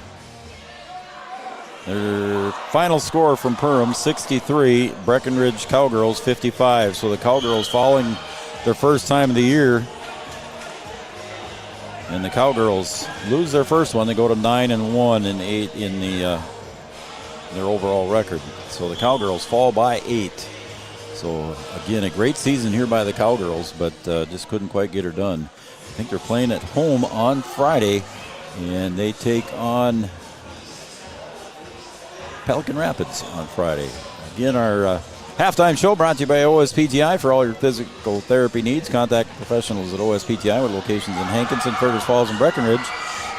final score from Perham, 63. Breckenridge Cowgirls, 55. So the Cowgirls falling their first time of the year. And the Cowgirls lose their first one. They go to 9-1 and 8 in their overall record. So the Cowgirls fall by 8. So again, a great season here by the Cowgirls, but just couldn't quite get her done. I think they're playing at home on Friday, and they take on Pelican Rapids on Friday. Again, our halftime show brought to you by OSPTI. For all your physical therapy needs, contact professionals at OSPTI with locations in Hankinson, Fergus Falls, and Breckenridge.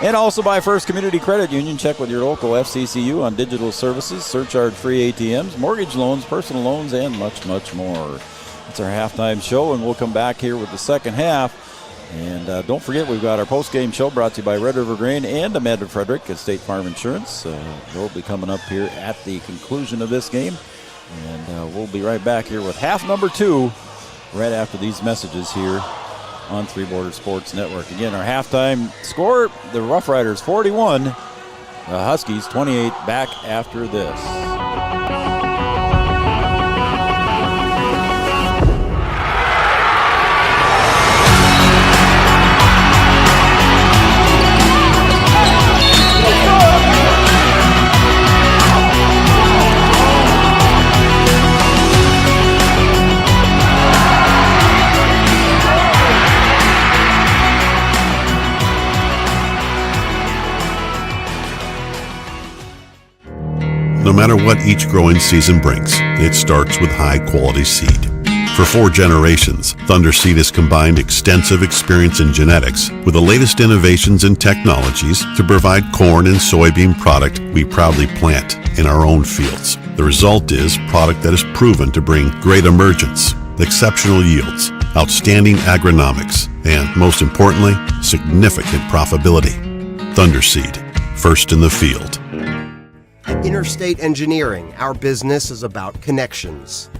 And also by First Community Credit Union. Check with your local FCCU on digital services, surcharge-free ATMs, mortgage loans, personal loans, and much, much more. It's our halftime show, and we'll come back here with the second half. And don't forget, we've got our post-game show brought to you by Red River Grain and Amanda Frederick at State Farm Insurance. They'll be coming up here at the conclusion of this game. And we'll be right back here with half number 2 right after these messages here on Three Borders Sports Network. Again, our halftime score, the Rough Riders 41, the Huskies 28. Back after this. No matter what each growing season brings, it starts with high-quality seed. For 4 generations, Thunder Seed has combined extensive experience in genetics with the latest innovations and technologies to provide corn and soybean product we proudly plant in our own fields. The result is product that is proven to bring great emergence, exceptional yields, outstanding agronomics, and, most importantly, significant profitability. Thunder Seed, first in the field. At Interstate Engineering, our business is about connections.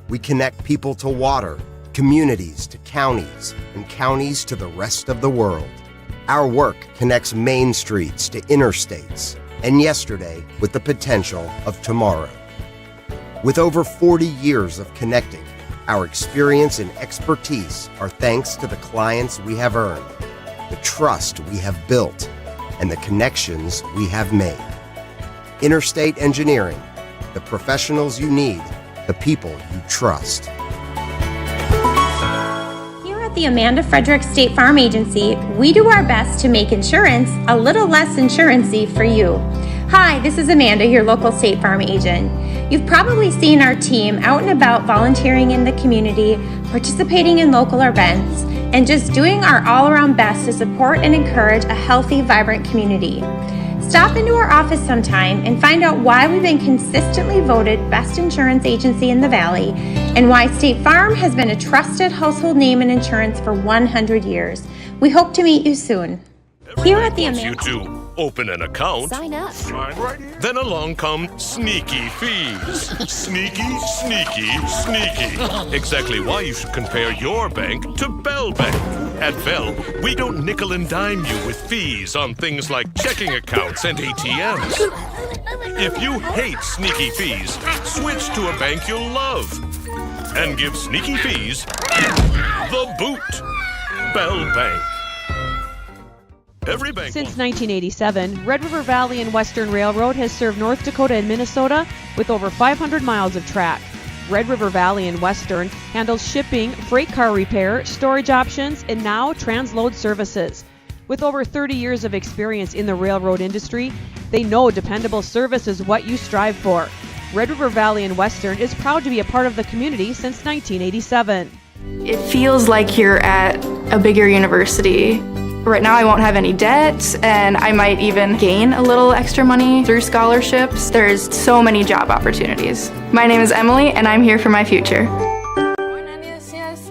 We connect people to water, communities to counties, and counties to the rest of the world. Our work connects main streets to interstates, and yesterday with the potential of tomorrow. With over 40 years of connecting, our experience and expertise are thanks to the clients we have earned, the trust we have built, and the connections we have made. Interstate Engineering, the professionals you need, the people you trust. Here at the Amanda Frederick State Farm Agency, we do our best to make insurance a little less insurance-y for you. Hi, this is Amanda, your local State Farm agent. You've probably seen our team out and about volunteering in the community, participating in local events, and just doing our all-around best to support and encourage a healthy, vibrant community. Stop into our office sometime and find out why we've been consistently voted best insurance agency in the Valley and why State Farm has been a trusted household name in insurance for 100 years. We hope to meet you soon. Here at the You too. Open an account. Sign up. Sign right here. Then along come sneaky fees. Sneaky, sneaky, sneaky. Exactly why you should compare your bank to Bell Bank. At Bell, we don't nickel and dime you with fees on things like checking accounts and ATMs. If you hate sneaky fees, switch to a bank you'll love. And give sneaky fees the boot. Bell Bank. Every bank. Since 1987, Red River Valley and Western Railroad has served North Dakota and Minnesota with over 500 miles of track. Red River Valley and Western handles shipping, freight car repair, storage options, and now transload services. With over 30 years of experience in the railroad industry, they know dependable service is what you strive for. Red River Valley and Western is proud to be a part of the community since 1987. It feels like you're at a bigger university. Right now I won't have any debt, and I might even gain a little extra money through scholarships. There's so many job opportunities. My name is Emily, and I'm here for my future.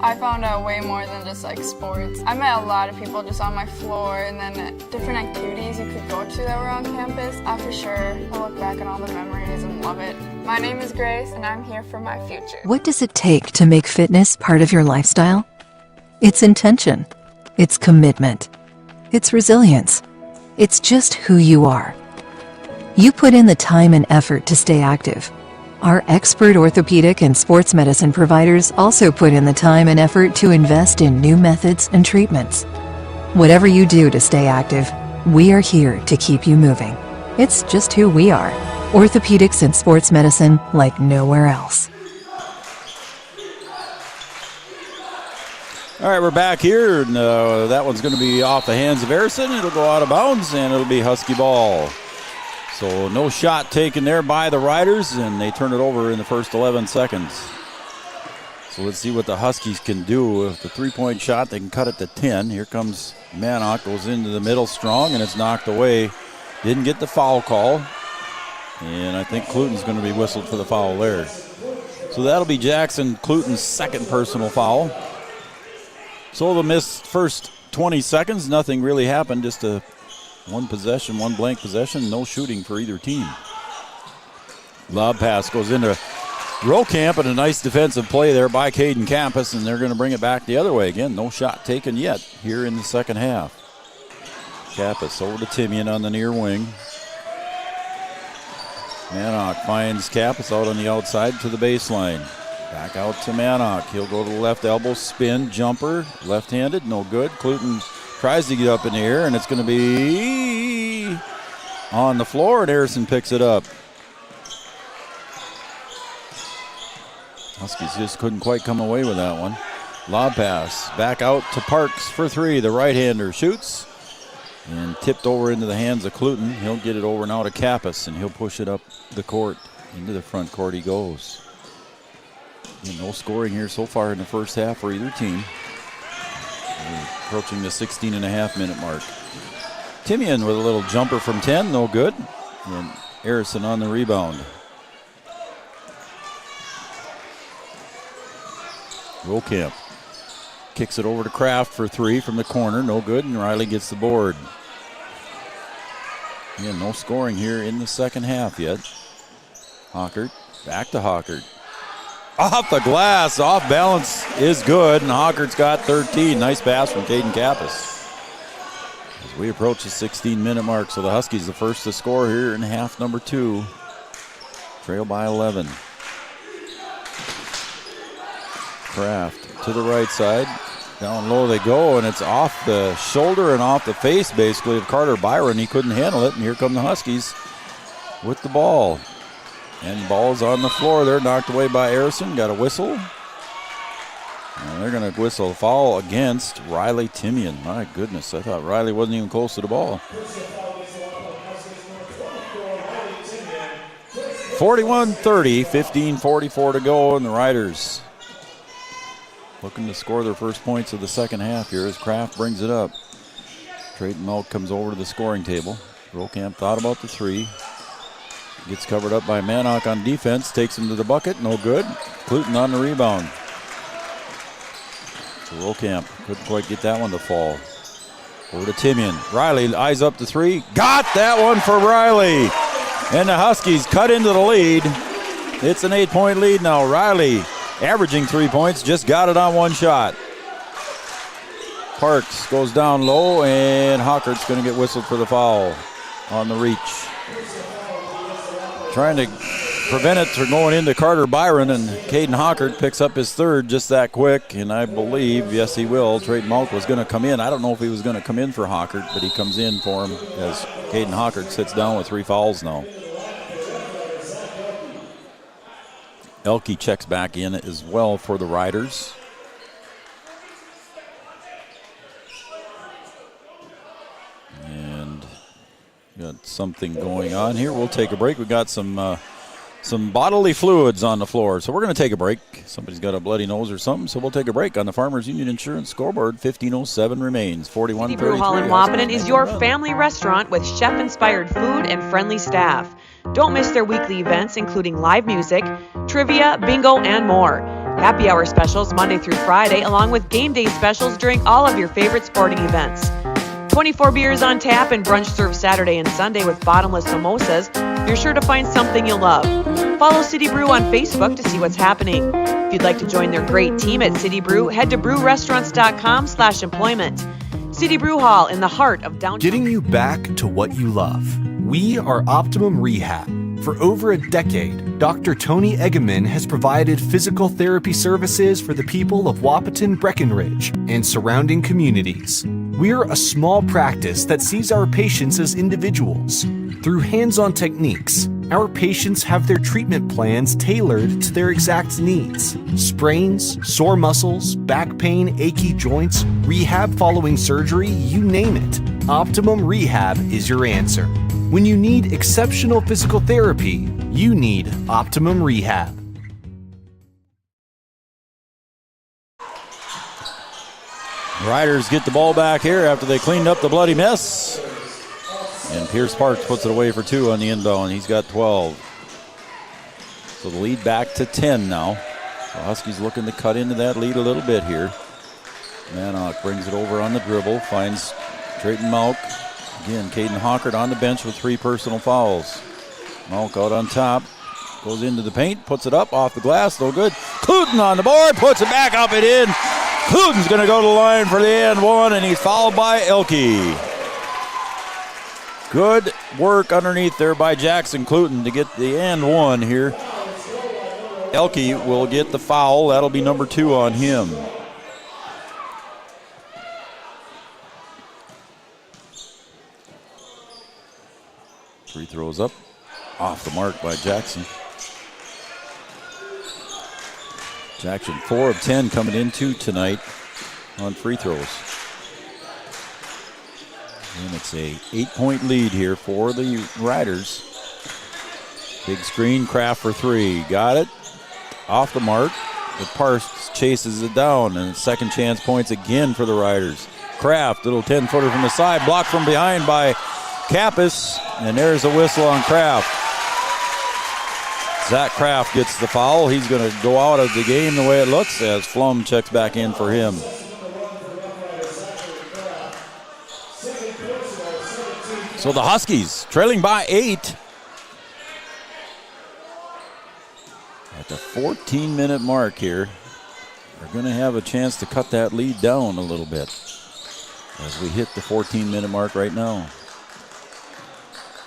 I found out way more than just like sports. I met a lot of people just on my floor, and then different activities you could go to that were on campus. For sure, I look back at all the memories and love it. My name is Grace, and I'm here for my future. What does it take to make fitness part of your lifestyle? It's intention. It's commitment. It's resilience. It's just who you are. You put in the time and effort to stay active. Our expert orthopedic and sports medicine providers also put in the time and effort to invest in new methods and treatments. Whatever you do to stay active, we are here to keep you moving. It's just who we are. Orthopedics and sports medicine like nowhere else. All right, we're back here, and that one's going to be off the hands of Harrison. It'll go out of bounds, and it'll be Husky ball. So no shot taken there by the Riders, and they turn it over in the first 11 seconds. So let's see what the Huskies can do. With the three-point shot, they can cut it to 10. Here comes Manock, goes into the middle strong, and it's knocked away. Didn't get the foul call, and I think Cluten's going to be whistled for the foul there. So that'll be Jackson Cluten's second personal foul. So the missed first 20 seconds, nothing really happened, just a one possession, one blank possession, no shooting for either team. Lob pass goes into Rocamp, and a nice defensive play there by Caden Campus, and they're going to bring it back the other way. Again, no shot taken yet here in the second half. Campus over to Timian on the near wing. Manock finds Campus out on the outside to the baseline. Back out to Manock. He'll go to the left elbow, spin, jumper, left-handed, no good. Cluten tries to get up in the air, and it's going to be on the floor, and Harrison picks it up. Huskies just couldn't quite come away with that one. Lob pass, back out to Parks for three. The right-hander shoots, and tipped over into the hands of Cluten. He'll get it over now to Campus, and he'll push it up the court. Into the front court he goes. No scoring here so far in the first half for either team. We're approaching the 16.5-minute mark. Timian with a little jumper from 10, no good. And Harrison on the rebound. Rocamp kicks it over to Kraft for three from the corner, no good, and Riley gets the board. Again, no scoring here in the second half yet. Hockert, back to Hockert. Off the glass, off balance is good, and Hockert's got 13. Nice pass from Caden Campus. As we approach the 16-minute mark, so the Huskies the first to score here in half number 2. Trail by 11. Kraft to the right side. Down low they go, and it's off the shoulder and off the face, basically, of Carter Byron. He couldn't handle it, and here come the Huskies with the ball. And the ball's on the floor. They're knocked away by Harrison. Got a whistle. And they're going to whistle a foul against Riley Timian. My goodness, I thought Riley wasn't even close to the ball. 41-30, 15:44 to go, and the Riders looking to score their first points of the second half here as Kraft brings it up. Trayton Melk comes over to the scoring table. Rocamp thought about the three. Gets covered up by Manock on defense. Takes him to the bucket. No good. Cluten on the rebound. So Rocamp couldn't quite get that one to fall. Over to Timian. Riley eyes up the three. Got that one for Riley. And the Huskies cut into the lead. It's an 8-point lead now. Riley, averaging 3 points, just got it on one shot. Parks goes down low, and Hockert's going to get whistled for the foul on the reach. Trying to prevent it from going into Carter Byron, and Caden Hockert picks up his third just that quick, and I believe, yes he will, Trayton Malk was going to come in. I don't know if he was going to come in for Hockert, but he comes in for him as Caden Hockert sits down with 3 fouls now. Elke checks back in as well for the Riders. And got something going on here. We'll take a break. We've got some bodily fluids on the floor, so we're going to take a break. Somebody's got a bloody nose or something, so we'll take a break on the Farmers Union Insurance scoreboard. 15:07 remains. 41-33. City Brew Hall in Wahpeton is your family restaurant with chef-inspired food and friendly staff. Don't miss their weekly events, including live music, trivia, bingo, and more. Happy hour specials Monday through Friday, along with game day specials during all of your favorite sporting events. 24 beers on tap and brunch served Saturday and Sunday with bottomless mimosas. You're sure to find something you'll love. Follow City Brew on Facebook to see what's happening. If you'd like to join their great team at City Brew, head to brewrestaurants.com/employment. City Brew Hall in the heart of downtown. Getting you back to what you love. We are Optimum Rehab. For over a decade, Dr. Tony Eggeman has provided physical therapy services for the people of Wahpeton, Breckenridge, and surrounding communities. We're a small practice that sees our patients as individuals. Through hands-on techniques, our patients have their treatment plans tailored to their exact needs. Sprains, sore muscles, back pain, achy joints, rehab following surgery, you name it. Optimum Rehab is your answer. When you need exceptional physical therapy, you need Optimum Rehab. Riders get the ball back here after they cleaned up the bloody mess. And Pierce Parks puts it away for 2 on the inbound. He's got 12. So the lead back to 10 now. So Huskies looking to cut into that lead a little bit here. Manock brings it over on the dribble, finds Trayton Malk. Again, Caden Hockert on the bench with 3 personal fouls. Malk out on top, goes into the paint, puts it up off the glass, no good. Cluton on the board, puts it back up and in. Cluton's going to go to the line for the and one, and he's fouled by Elke. Good work underneath there by Jackson Cluton to get the and one here. Elke will get the foul. That'll be number 2 on him. Free throws up, off the mark by Jackson. Jackson 4 of 10 coming into tonight on free throws. And it's a 8-point lead here for the Riders. Big screen, Kraft for 3. Got it. Off the mark. But Parks chases it down, and second chance points again for the Riders. Kraft, little 10-footer from the side, blocked from behind by Kappas, and there's a whistle on Kraft. Zach Kraft gets the foul. He's going to go out of the game the way it looks as Flum checks back in for him. So the Huskies trailing by 8 at the 14-minute mark here. They're going to have a chance to cut that lead down a little bit as we hit the 14-minute mark right now.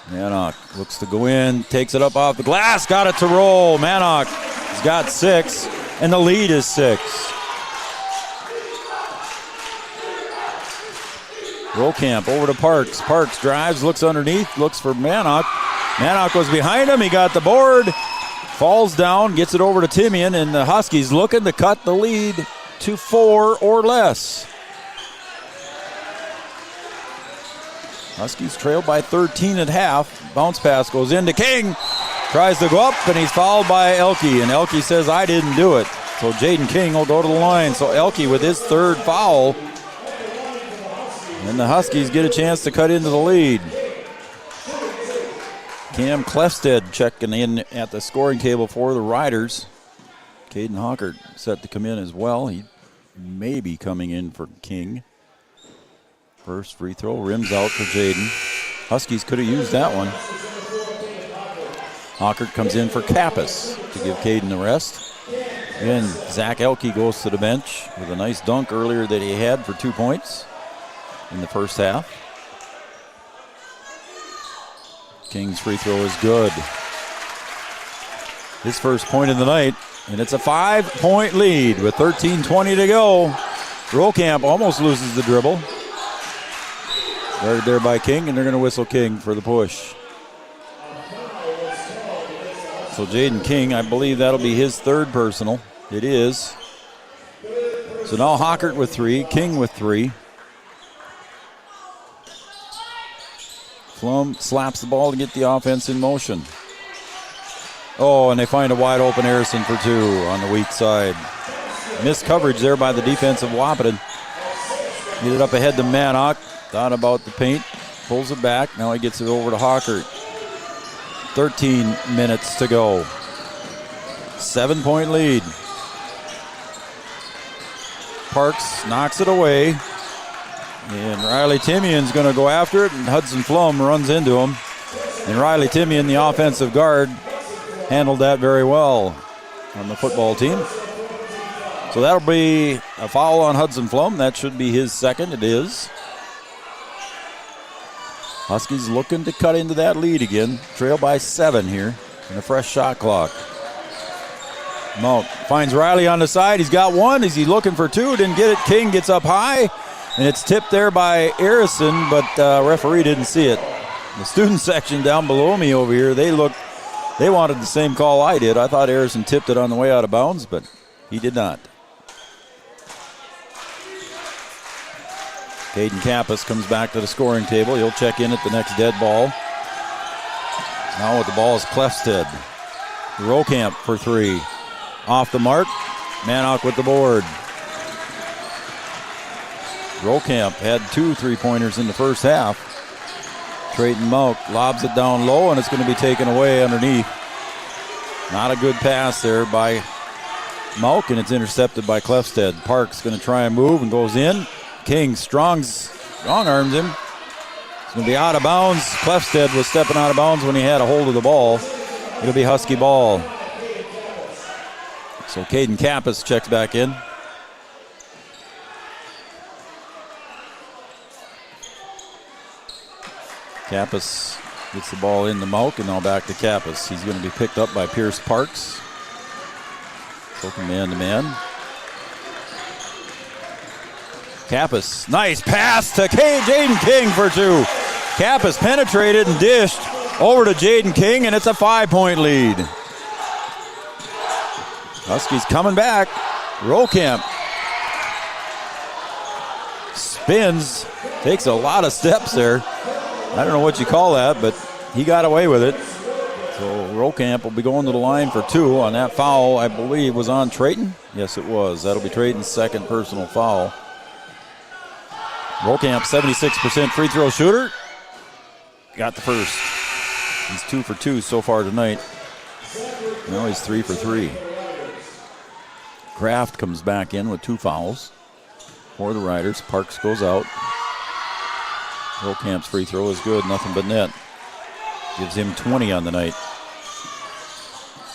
Manock looks to go in, takes it up off the glass, got it to roll. Manock has got 6, and the lead is 6. Rokamp over to Parks. Parks drives, looks underneath, looks for Manock. Manock was behind him, he got the board, falls down, gets it over to Timian, and the Huskies looking to cut the lead to 4 or less. Huskies trail by 13 at half. Bounce pass goes into King. Tries to go up, and he's fouled by Elke. And Elke says, I didn't do it. So Jaden King will go to the line. So Elke with his 3rd foul. And the Huskies get a chance to cut into the lead. Cam Clefstead checking in at the scoring table for the Riders. Caden Hockert set to come in as well. He may be coming in for King. First free throw rims out for Jaden. Huskies could have used that one. Hockert comes in for Kappas to give Caden the rest. And Zach Elke goes to the bench with a nice dunk earlier that he had for 2 points in the first half. King's free throw is good. His first point of the night, and it's a 5-point lead with 13:20 to go. Rolkamp almost loses the dribble. Guarded there by King, and they're going to whistle King for the push. So Jaden King, I believe that'll be his third personal. It is. So now Hockert with 3, King with 3. Flum slaps the ball to get the offense in motion. Oh, and they find a wide open Harrison for 2 on the weak side. Missed coverage there by the defense of Wahpeton. Get it up ahead to Manock. Thought about the paint. Pulls it back. Now he gets it over to Hockert. 13 minutes to go. 7-point lead. Parks knocks it away. And Riley Timian's going to go after it, and Hudson Flum runs into him. And Riley Timian, the offensive guard, handled that very well on the football team. So that'll be a foul on Hudson Flum. That should be his second. It is. Huskies looking to cut into that lead again. Trail by 7 here and a fresh shot clock. Monk finds Riley on the side. He's got one. Is he looking for 2? Didn't get it. King gets up high. And it's tipped there by Harrison, but referee didn't see it. The student section down below me over here, they wanted the same call I did. I thought Harrison tipped it on the way out of bounds, but he did not. Caden Kappas comes back to the scoring table. He'll check in at the next dead ball. Now with the ball is Clefstead. Rolkamp for 3. Off the mark. Manock with the board. Rolkamp had 2 3-pointers in the first half. Trayton Monk lobs it down low, and it's going to be taken away underneath. Not a good pass there by Monk, and it's intercepted by Clefstead. Park's going to try and move and goes in. King strong arms him. It's going to be out of bounds. Clefstead was stepping out of bounds when he had a hold of the ball. It'll be Husky ball. So Caden Kappas checks back in. Kappas gets the ball in the Moak, and now back to Kappas. He's going to be picked up by Pierce Parks. Open man-to-man. Kappas, nice pass to Jaden King for 2. Kappas penetrated and dished over to Jaden King, and it's a 5-point lead. Huskies coming back. Rolkamp spins, takes a lot of steps there. I don't know what you call that, but he got away with it. So Rolkamp will be going to the line for 2 on that foul, I believe, was on Trayton. Yes, it was. That'll be Trayton's second personal foul. Rolkamp, 76% free throw shooter. Got the first. He's 2 for 2 so far tonight. Now he's 3 for 3. Kraft comes back in with 2 fouls for the Riders. Parks goes out. Rolkamp's free throw is good, nothing but net. Gives him 20 on the night.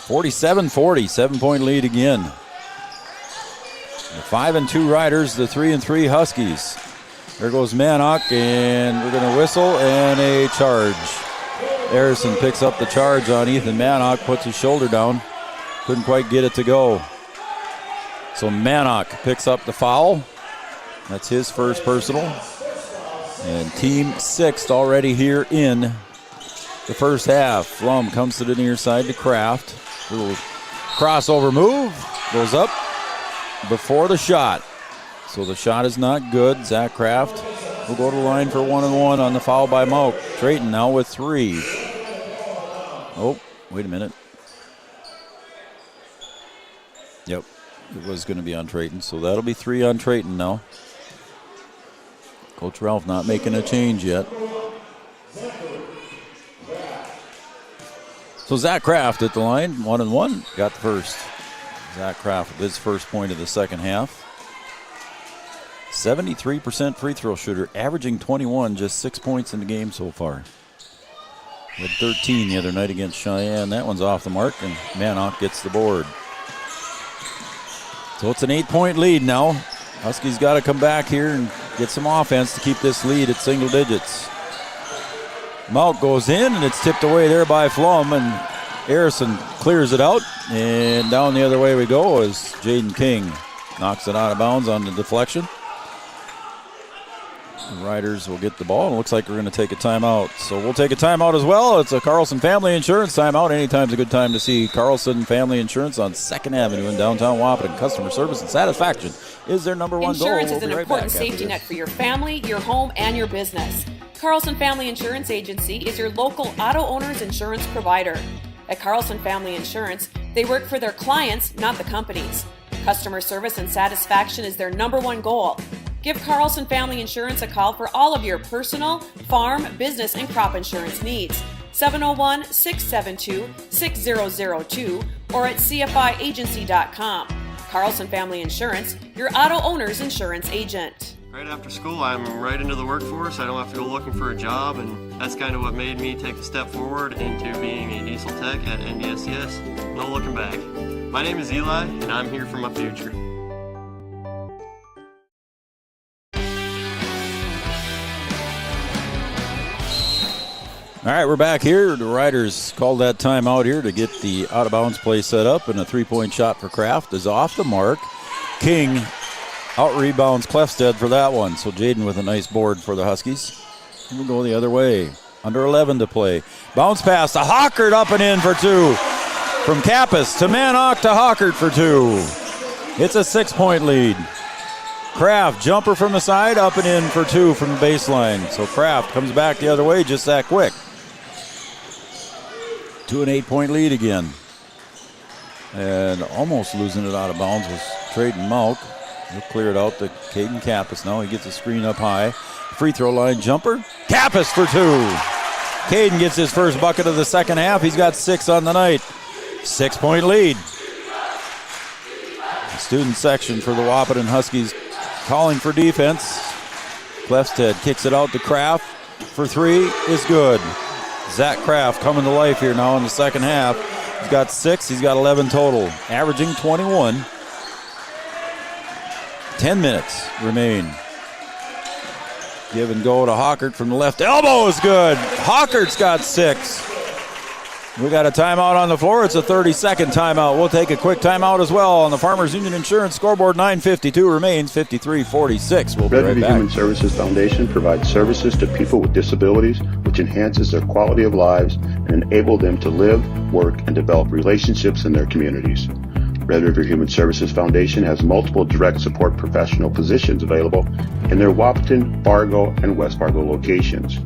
47-40, 7-point lead again. The 5-2 Riders, the 3-3 Huskies. There goes Manock, and we're going to whistle, and a charge. Harrison picks up the charge on Ethan Manock, puts his shoulder down. Couldn't quite get it to go. So Manock picks up the foul. That's his first personal. And team 6th already here in the first half. Flum comes to the near side to Kraft. Little crossover move. Goes up before the shot. So the shot is not good. Zach Kraft will go to the line for 1-1 on the foul by Moak. Trayton now with 3. Oh, wait a minute. Yep, it was going to be on Trayton. So that'll be 3 on Trayton now. Coach Ralph not making a change yet. So Zach Kraft at the line, 1-1, got the first. Zach Kraft with his first point of the second half. 73% free throw shooter, averaging 21, just 6 points in the game so far. He had 13 the other night against Cheyenne. That one's off the mark, and Manock gets the board. So it's an 8-point lead now. Huskies got to come back here and get some offense to keep this lead at single digits. Malk goes in, and it's tipped away there by Flum, and Harrison clears it out. And down the other way we go as Jaden King knocks it out of bounds on the deflection. The Riders will get the ball, and it looks like we're going to take a timeout. So we'll take a timeout as well. It's a Carlson Family Insurance timeout. Anytime's a good time to see Carlson Family Insurance on 2nd Avenue in downtown Wahpeton. Customer service and satisfaction is their number one goal. Insurance is an important safety net for your family, your home, and your business. Carlson Family Insurance Agency is your local auto owner's insurance provider. At Carlson Family Insurance, they work for their clients, not the companies. Customer service and satisfaction is their number one goal. Give Carlson Family Insurance a call for all of your personal, farm, business, and crop insurance needs. 701-672-6002 or at cfiagency.com. Carlson Family Insurance, your auto owner's insurance agent. Right after school, I'm right into the workforce. I don't have to go looking for a job, and that's kind of what made me take a step forward into being a diesel tech at NDSCS. No looking back. My name is Eli, and I'm here for my future. All right, we're back here. The Riders called that timeout here to get the out-of-bounds play set up, and a three-point shot for Kraft is off the mark. King out-rebounds Clefstead for that one. So Jaden with a nice board for the Huskies. And we'll go the other way. Under 11 to play. Bounce pass to Hockert, up and in for two. From Kappas to Manock to Hockert for two. It's a 6-point lead. Kraft, jumper from the side, up and in for two from the baseline. So Kraft comes back the other way just that quick. To an 8-point lead again. And almost losing it out of bounds was Trayden Malk. He'll clear it out to Caden Kappas. Now he gets a screen up high. Free throw line jumper. Kappas for two. Caden gets his first bucket of the second half. He's got 6 on the night. 6-point lead. The student section for the Wahpeton Huskies calling for defense. Clefstead kicks it out to Kraft for 3 is good. Zach Kraft coming to life here now in the second half. He's got 6. He's got 11 total, averaging 21. 10 minutes remain. Give and go to Hockert from the left elbow is good. Hockert's got 6. We got a timeout on the floor. It's a 30-second timeout. We'll take a quick timeout as well on the Farmers Union Insurance scoreboard. 9:52 remains, 53-46. We'll be right back. Human Services Foundation provides services to people with disabilities, which enhances their quality of lives and enable them to live, work, and develop relationships in their communities. Red River Human Services Foundation has multiple direct support professional positions available in their Wahpeton, Fargo, and West Fargo locations.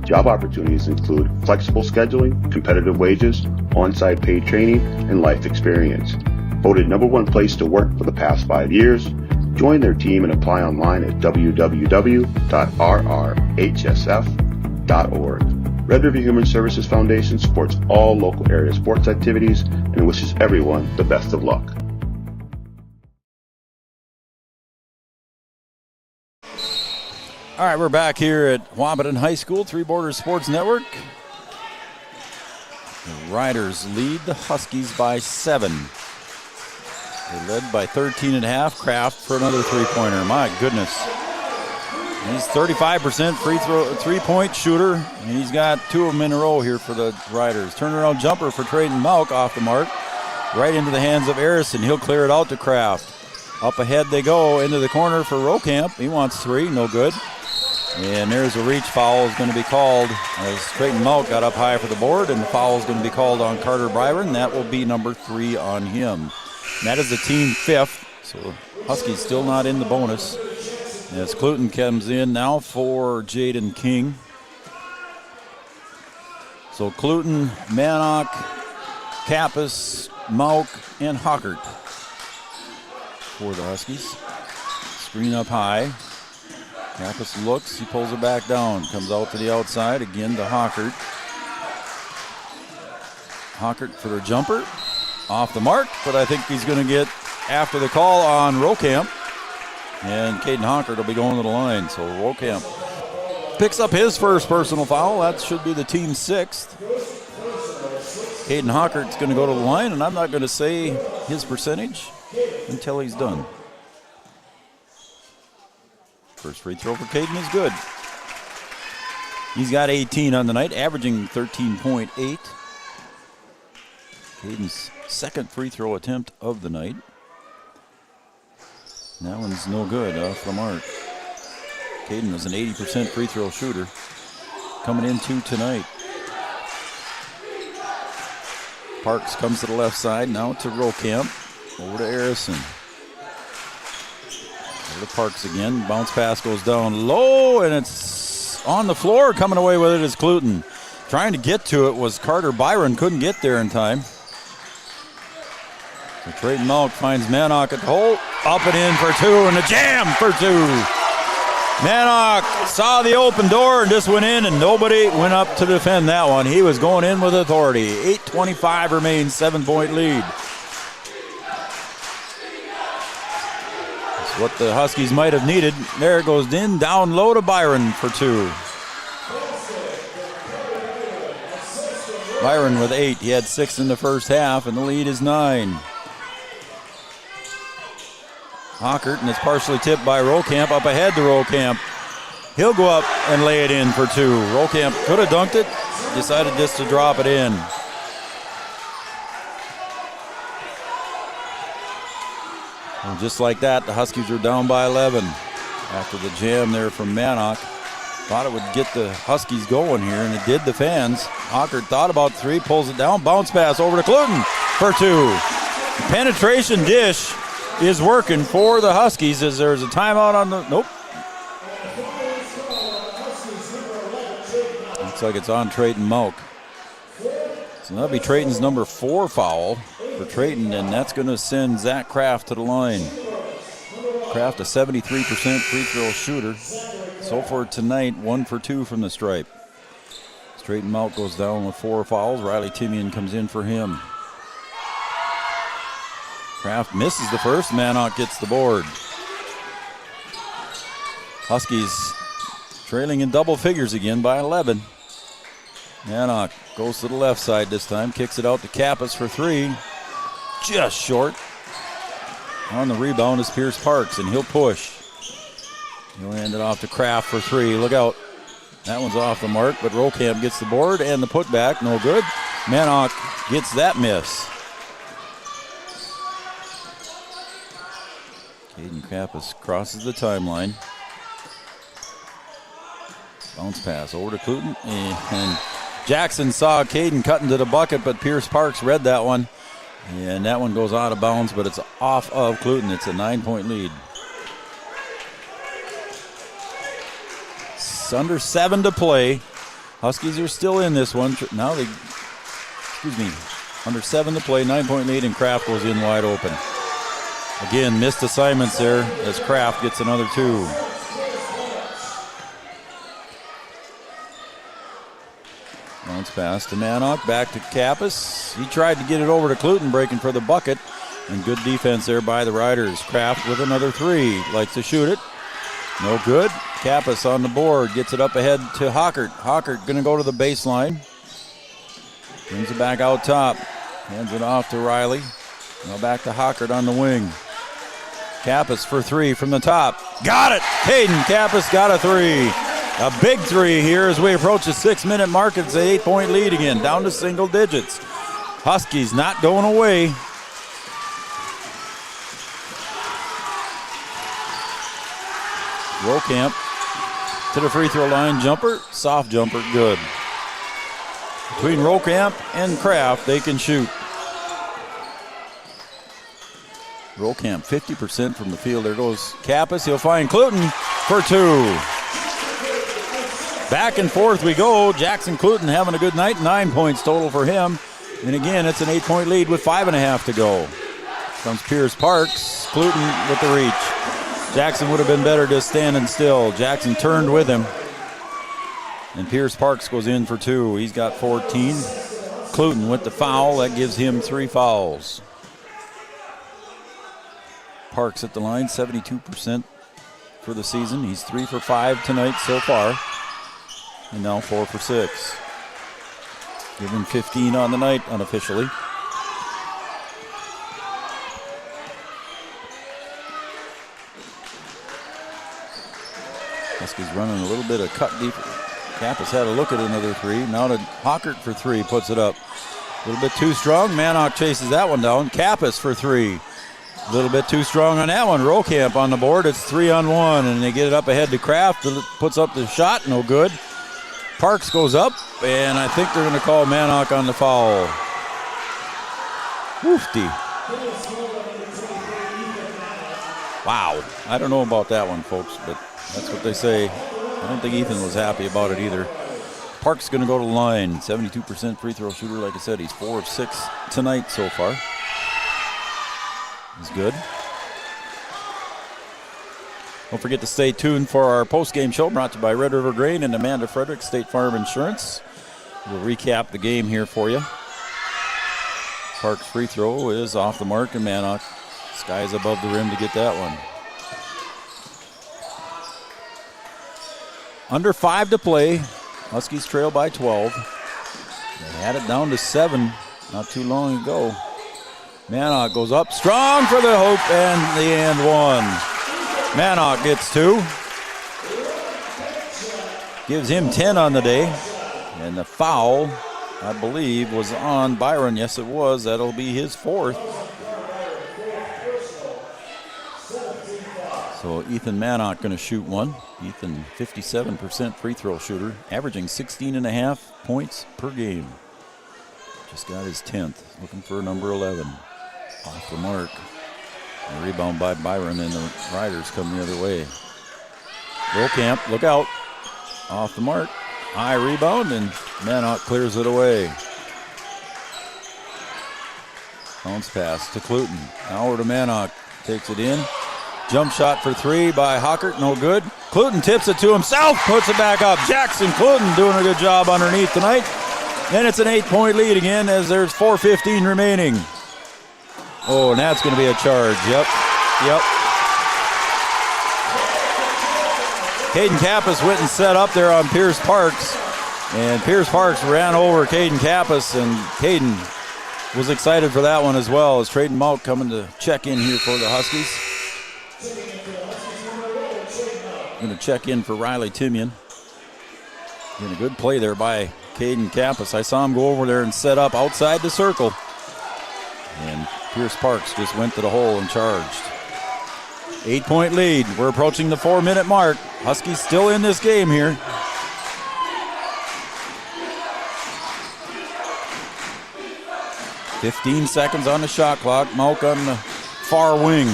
Job opportunities include flexible scheduling, competitive wages, on-site paid training, and life experience. Voted #1 place to work for the past 5 years. Join their team and apply online at www.rrhsf.org. Red River Human Services Foundation supports all local area sports activities and wishes everyone the best of luck. All right, we're back here at Wahpeton High School, Three Borders Sports Network. The Riders lead the Huskies by 7. They're led by 13.5. Kraft for another three-pointer. My goodness. He's 35% three-point shooter, and he's got 2 of them in a row here for the Riders. Turnaround jumper for Trayden Malk off the mark. Right into the hands of Arison. He'll clear it out to Kraft. Up ahead they go into the corner for Rokamp. He wants 3, no good. And there's a reach foul is going to be called as Trayden Malk got up high for the board, and the foul is going to be called on Carter Byron. That will be number 3 on him. And that is the team 5th, so Huskies still not in the bonus. As Cluton comes in now for Jaden King. So Cluton, Manock, Kappas, Malk, and Hockert for the Huskies. Screen up high. Kappas looks, he pulls it back down. Comes out to the outside, again to Hockert. Hockert for the jumper. Off the mark, but I think he's going to get after the call on Rokamp. And Caden Honkert will be going to the line. So Rokamp picks up his first personal foul. That should be the team's 6th. Caden Hockert's going to go to the line, and I'm not going to say his percentage until he's done. First free throw for Caden is good. He's got 18 on the night, averaging 13.8. Caden's second free throw attempt of the night. That one's no good off the mark. Caden is an 80% free throw shooter coming into tonight. Parks comes to the left side, now to Rokamp. Over to Harrison. Over to Parks again. Bounce pass goes down low, and it's on the floor. Coming away with it is Cluton. Trying to get to it was Carter Byron. Couldn't get there in time. So Trayton Malk finds Manock at the hole. Up and in for 2, and a jam for 2. Manock saw the open door and just went in, and nobody went up to defend that one. He was going in with authority. 8:25 remains, 7-point lead. That's what the Huskies might have needed. There it goes in, down low to Byron for 2. Byron with 8. He had 6 in the first half, and the lead is 9. Honkert, and it's partially tipped by Rokamp. Up ahead to Rokamp. He'll go up and lay it in for 2. Rokamp could have dunked it, decided just to drop it in. And just like that, the Huskies are down by 11. After the jam there from Manock. Thought it would get the Huskies going here, and it did the fans. Honkert thought about 3, pulls it down, bounce pass over to Cluton for 2. Penetration dish is working for the Huskies as there's a timeout on the, nope. Looks like it's on Trayton Malk. So that'll be Trayton's number 4 foul for Trayton, and that's going to send Zach Kraft to the line. Kraft, a 73% free throw shooter. So far tonight, 1 for 2 from the stripe. Trayton Malk goes down with 4 fouls. Riley Timian comes in for him. Kraft misses the first. Manock gets the board. Huskies trailing in double figures again by 11. Manock goes to the left side this time. Kicks it out to Kappas for 3. Just short. On the rebound is Pierce Parks, and he'll push. He'll hand it off to Kraft for 3. Look out. That one's off the mark, but Rokamp gets the board and the putback. No good. Manock gets that miss. Caden Kappas crosses the timeline. Bounce pass over to Cluton. And Jackson saw Caden cutting to the bucket, but Pierce Parks read that one. And that one goes out of bounds, but it's off of Cluton. It's a 9-point lead. It's under 7 to play. Huskies are still in this one. Now they, under 7 to play, 9-point lead, and Kraft goes in wide open. Again, missed assignments there as Kraft gets another 2. Bounce pass to Manock, back to Kappas. He tried to get it over to Cluton, breaking for the bucket. And good defense there by the Riders. Kraft with another 3. Likes to shoot it. No good. Kappas on the board. Gets it up ahead to Hockert. Hockert going to go to the baseline. Brings it back out top. Hands it off to Riley. Now back to Hockert on the wing. Kappas for 3 from the top. Got it! Caden Kappas got a 3. A big 3 here as we approach the 6-minute mark. It's an 8-point lead again, down to single digits. Huskies not going away. Rokamp to the free throw line. Jumper, soft jumper, good. Between Rokamp and Kraft, they can shoot. Rokamp 50% from the field. There goes Kappas. He'll find Cluton for 2. Back and forth we go. Jackson Cluton having a good night. 9 points total for him. And again, it's an 8-point lead with 5.5 to go. Comes Pierce Parks. Cluton with the reach. Jackson would have been better just standing still. Jackson turned with him. And Pierce Parks goes in for 2. He's got 14. Cluton with the foul. That gives him 3 fouls. Parks at the line, 72% for the season. He's 3 for 5 tonight so far, and now 4 for 6. Give him 15 on the night unofficially. Huskies running a little bit of cut deep. Kappas had a look at another 3. Now to Hockert for 3, puts it up. A little bit too strong. Mannock chases that one down. Kappas for 3. A little bit too strong on that one. Rokamp on the board. It's 3-on-1, and they get it up ahead to Kraft. Puts up the shot. No good. Parks goes up, and I think they're going to call Mannock on the foul. Woofty. Wow. I don't know about that one, folks, but that's what they say. I don't think Ethan was happy about it either. Park's going to go to the line. 72% free throw shooter. Like I said, he's 4 of 6 tonight so far. He's good. Don't forget to stay tuned for our post-game show brought to you by Red River Grain and Amanda Frederick State Farm Insurance. We'll recap the game here for you. Park's free throw is off the mark, and Mannock skies above the rim to get that one. Under 5 to play. Huskies trail by 12. They had it down to 7 not too long ago. Mannock goes up strong for the hoop and the and one. Mannock gets 2. Gives him 10 on the day. And the foul, I believe, was on Byron. Yes, it was. That'll be his 4th. So Ethan Mannock going to shoot one. Ethan, 57% free throw shooter, averaging 16.5 points per game. Just got his 10th. Looking for number 11. Off the mark. A rebound by Byron, and the Riders come the other way. Rokamp, look out. Off the mark. High rebound, and Mannock clears it away. Bounce pass to Cluton. Now over to Mannock. Takes it in. Jump shot for 3 by Hockert, no good. Cluton tips it to himself, puts it back up. Jackson Cluton doing a good job underneath tonight. Then it's an 8-point lead again as there's 4:15 remaining. Oh, and that's going to be a charge. Yep. Caden Kappas went and set up there on Pierce Parks. And Pierce Parks ran over Caden Kappas, and Caden was excited for that one as well, as Trayden Mount coming to check in here for the Huskies. Going to check in for Riley Timian. Doing a good play there by Caden Kappas. I saw him go over there and set up outside the circle. And Pierce Parks just went to the hole and charged. 8-point lead. We're approaching the 4-minute mark. Huskies still in this game here. "15 seconds on the shot clock. Mauk on the far wing.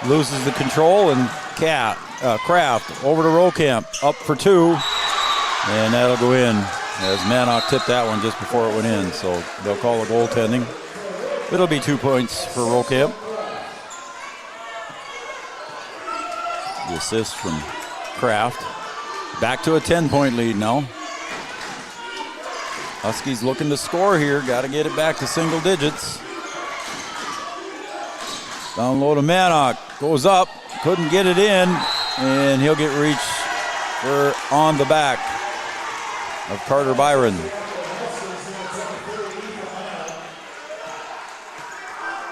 Loses the control, and Kraft over to Rokamp. Up for 2. And that'll go in, as Mannock tipped that one just before it went in. So they'll call the goaltending. It'll be 2 points for Rokamp. The assist from Kraft. Back to a 10-point lead now. Huskies looking to score here. Got to get it back to single digits. Down low to Mannock. Goes up. Couldn't get it in. And he'll get reached for on the back of Carter Byron.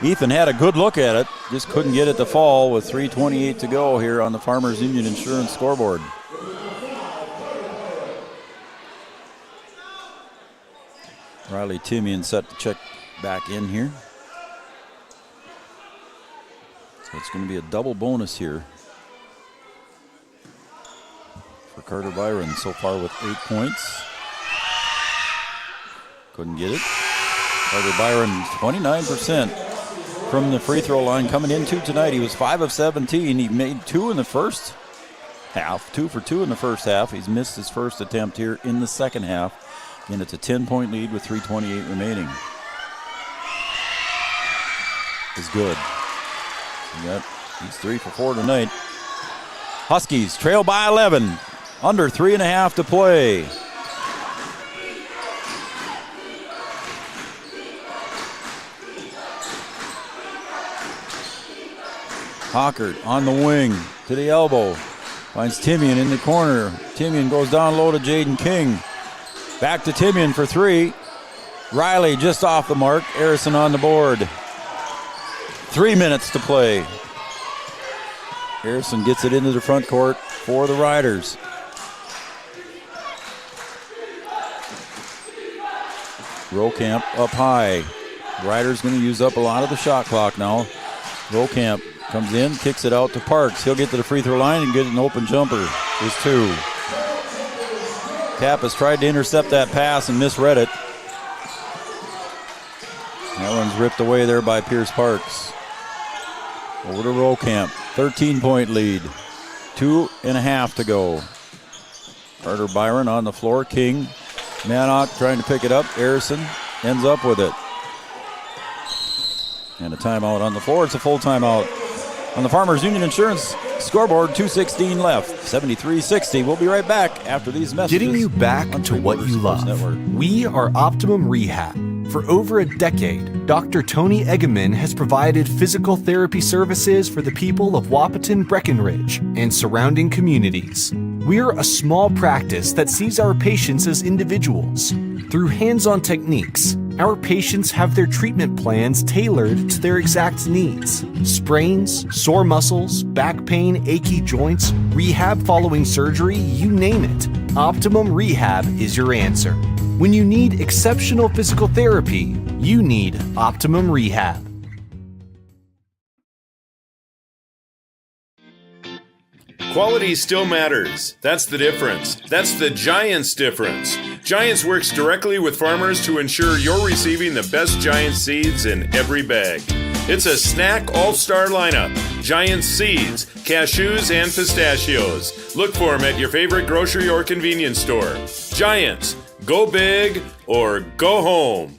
Ethan had a good look at it. Just couldn't get it to fall with 3:28 to go here on the Farmers Union Insurance scoreboard. Riley Timian set to check back in here. So it's going to be a double bonus here for Carter Byron so far with 8 points. Couldn't get it. Carter Byron, 29% from the free throw line coming into tonight. He was 5 of 17. He made 2 in the first half, 2 for 2 in the first half. He's missed his first attempt here in the second half. And it's a 10-point lead with 3:28 remaining. Is good. He's 3 for 4 tonight. Huskies trail by 11. Under 3.5 to play. Hockert on the wing. to the elbow. Finds Timian in the corner. Timian goes down low to Jaden King. Back to Timian for three. Riley just off the mark. Harrison on the board. 3 minutes to play. Harrison gets it into the front court for the Riders. Rokamp up high. Riders going to use up a lot of the shot clock now. Rokamp comes in, kicks it out to Parks. He'll get to the free throw line and get an open jumper. Is two. Kappas tried to intercept that pass and misread it. That one's ripped away there by Pierce Parks. Over to Rokamp. 13-point lead. 2.5 to go. Carter Byron on the floor. King. Manock trying to pick it up. Harrison ends up with it. And a timeout on the floor. It's a full timeout. On the Farmers Union Insurance scoreboard, 2:16 left. 73-60. We'll be right back after these messages. Getting you back to what you love. We are Optimum Rehab. For over a decade, Dr. Tony Egeman has provided physical therapy services for the people of Wahpeton, Breckenridge, and surrounding communities. We're a small practice that sees our patients as individuals. Through hands-on techniques, our patients have their treatment plans tailored to their exact needs. Sprains, sore muscles, back pain, achy joints, rehab following surgery, you name it. Optimum Rehab is your answer. When you need exceptional physical therapy, you need Optimum Rehab. Quality still matters. That's the difference. That's the Giants difference. Giants works directly with farmers to ensure you're receiving the best Giants seeds in every bag. It's a snack all-star lineup. Giants seeds, cashews, and pistachios. Look for them at your favorite grocery or convenience store. Giants, go big or go home.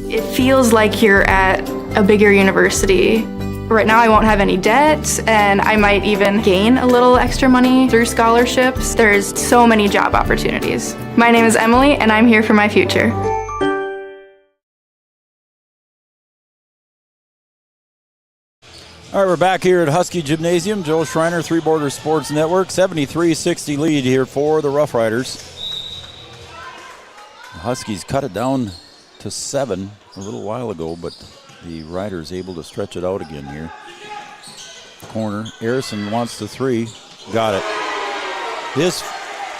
It feels like you're at a bigger university. Right now I won't have any debt, and I might even gain a little extra money through scholarships. There's so many job opportunities. My name is Emily, and I'm here for my future. All right, we're back here at Husky Gymnasium. Joe Schreiner, Three Borders Sports Network. 73-60 lead here for the Rough Riders. The Huskies cut it down to 7 a little while ago, but the Riders able to stretch it out again here. Corner. Harrison wants the three. Got it. His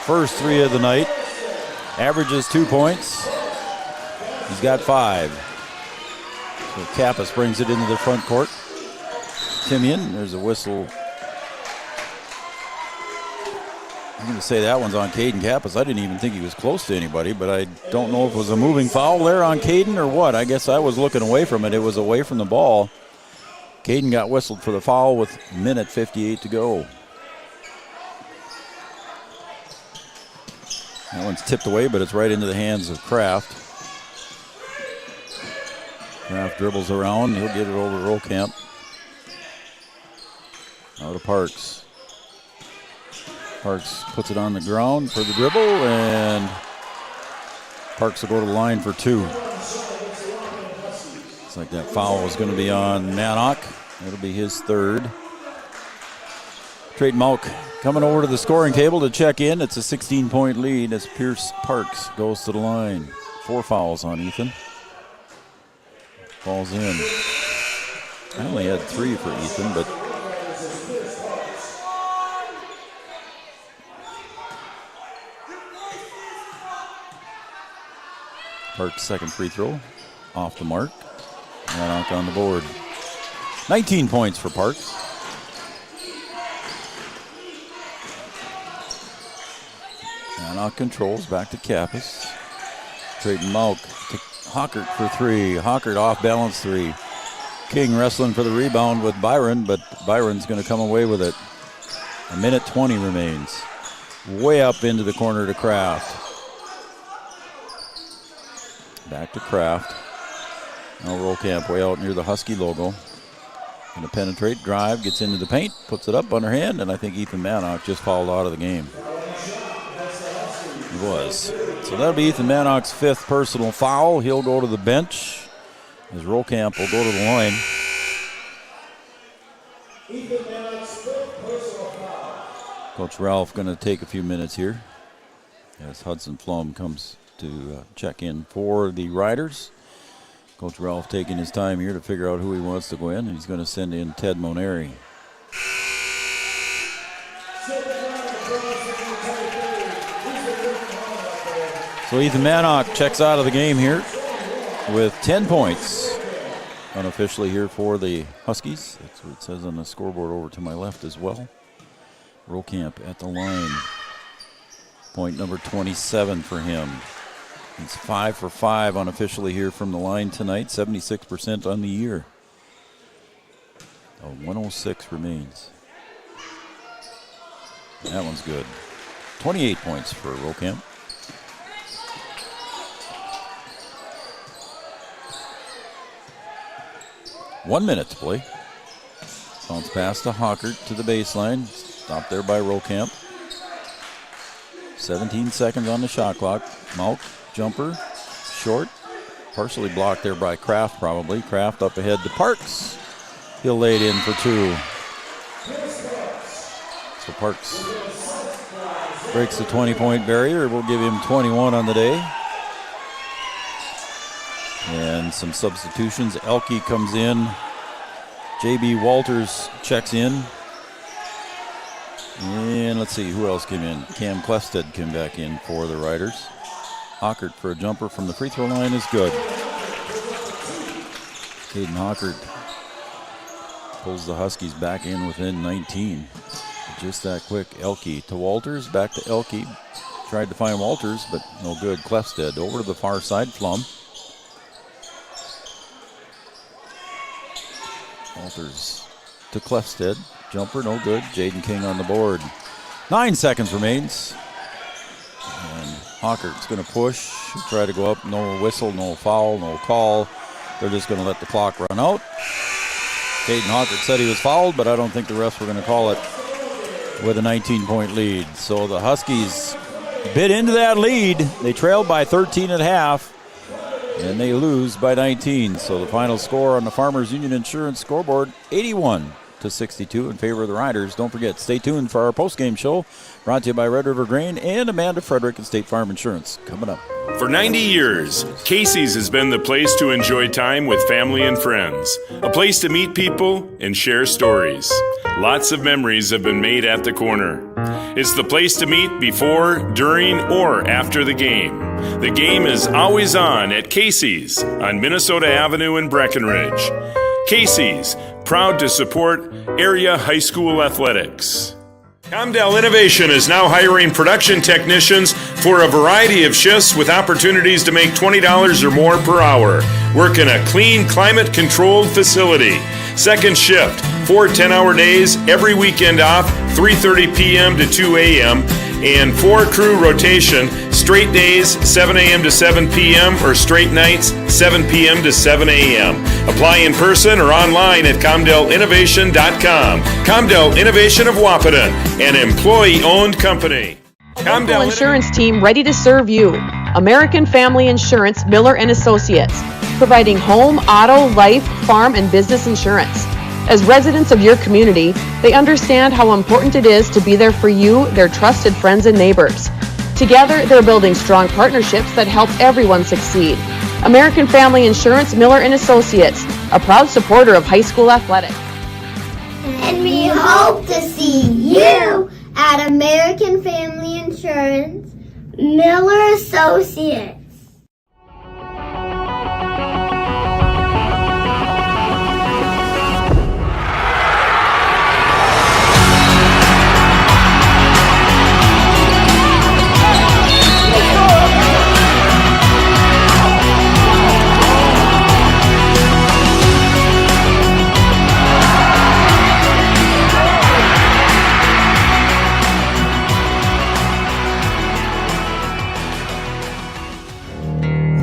first three of the night. Averages 2 points. He's got 5. So Kappas brings it into the front court. Timian, there's a whistle. I'm going to say that one's on Caden Kappas. I didn't even think he was close to anybody, but I don't know if it was a moving foul there on Caden or what. I guess I was looking away from it. It was away from the ball. Caden got whistled for the foul with minute 58 to go. That one's tipped away, but it's right into the hands of Kraft. Kraft dribbles around. He'll get it over to Rokamp. Out of Parks. Parks puts it on the ground for the dribble, and Parks will go to the line for 2. Looks like that foul was going to be on Manock. It'll be his third. Trayton Malk coming over to the scoring table to check in. It's a 16-point lead as Pierce Parks goes to the line. 4 fouls on Ethan. Falls in. I only had 3 for Ethan, but Parks' second free throw off the mark. Manock on the board. 19 points for Parks. Manock controls back to Kappas. Trayton Malk to Hockert for 3. Hockert off balance 3. King wrestling for the rebound with Byron, but Byron's going to come away with it. A minute 20 remains. Way up into the corner to Kraft. Back to Kraft. Now Rokamp way out near the Husky logo. Going to penetrate, drive, gets into the paint, puts it up underhand, and I think Ethan Manock just fouled out of the game. He was. So that'll be Ethan Manock's 5th personal foul. He'll go to the bench as Rokamp will go to the line. Ethan Manock's 5th personal foul. Coach Ralph going to take a few minutes here as Hudson Flum comes to check in for the Riders. Coach Ralph taking his time here to figure out who he wants to go in, and he's going to send in Ted Moneri. So Ethan Manock checks out of the game here with 10 points. Unofficially here for the Huskies. That's what it says on the scoreboard over to my left as well. Rokamp at the line. Point number 27 for him. He's 5 for 5 unofficially here from the line tonight. 76% on the year. 106 remains. That one's good. 28 points for Rokamp. One minute to play. Bounce pass to Hawkert to the baseline. Stopped there by Rokamp. 17 seconds on the shot clock. Mauk, jumper, short. Partially blocked there by Kraft probably. Kraft up ahead to Parks. He'll lay it in for 2. So Parks breaks the 20-point barrier. We'll give him 21 on the day. And some substitutions. Elke comes in. J.B. Walters checks in. And let's see who else came in. Cam Clefstead came back in for the Riders. Hawkert for a jumper from the free throw line is good. Caden Hawkert pulls the Huskies back in within 19. Just that quick. Elke to Walters. Back to Elke. Tried to find Walters, but no good. Clefstead over to the far side. Flum. Walters to Clefstead. Jumper, no good. Jaden King on the board. 9 seconds remains. And Hawkert's going to push. Try to go up. No whistle, no foul, no call. They're just going to let the clock run out. Caden Hawkert said he was fouled, but I don't think the refs were going to call it with a 19-point lead. So the Huskies bit into that lead. They trailed by 13 at half. And they lose by 19. So the final score on the Farmers Union Insurance scoreboard, 81-62 in favor of the Riders. Don't forget, stay tuned for our postgame show, brought to you by Red River Grain and Amanda Frederick and State Farm Insurance. Coming up. For 90 years, Casey's has been the place to enjoy time with family and friends. A place to meet people and share stories. Lots of memories have been made at the corner. It's the place to meet before, during, or after the game. The game is always on at Casey's on Minnesota Avenue in Breckenridge. Casey's, proud to support area high school athletics. Comdell Innovation is now hiring production technicians for a variety of shifts with opportunities to make $20 or more per hour. Work in a clean, climate-controlled facility. Second shift, 4 10-hour days, every weekend off, 3:30 p.m. to 2 a.m., and 4-crew rotation, straight days, 7 a.m. to 7 p.m., or straight nights, 7 p.m. to 7 a.m. Apply in person or online at ComdellInnovation.com. Comdell Innovation of Wahpeton, an employee-owned company. Comdell Insurance team ready to serve you. American Family Insurance, Miller & Associates, providing home, auto, life, farm, and business insurance. As residents of your community, they understand how important it is to be there for you, their trusted friends and neighbors. Together, they're building strong partnerships that help everyone succeed. American Family Insurance, Miller & Associates, a proud supporter of high school athletics. And we hope to see you at American Family Insurance, Miller Associates.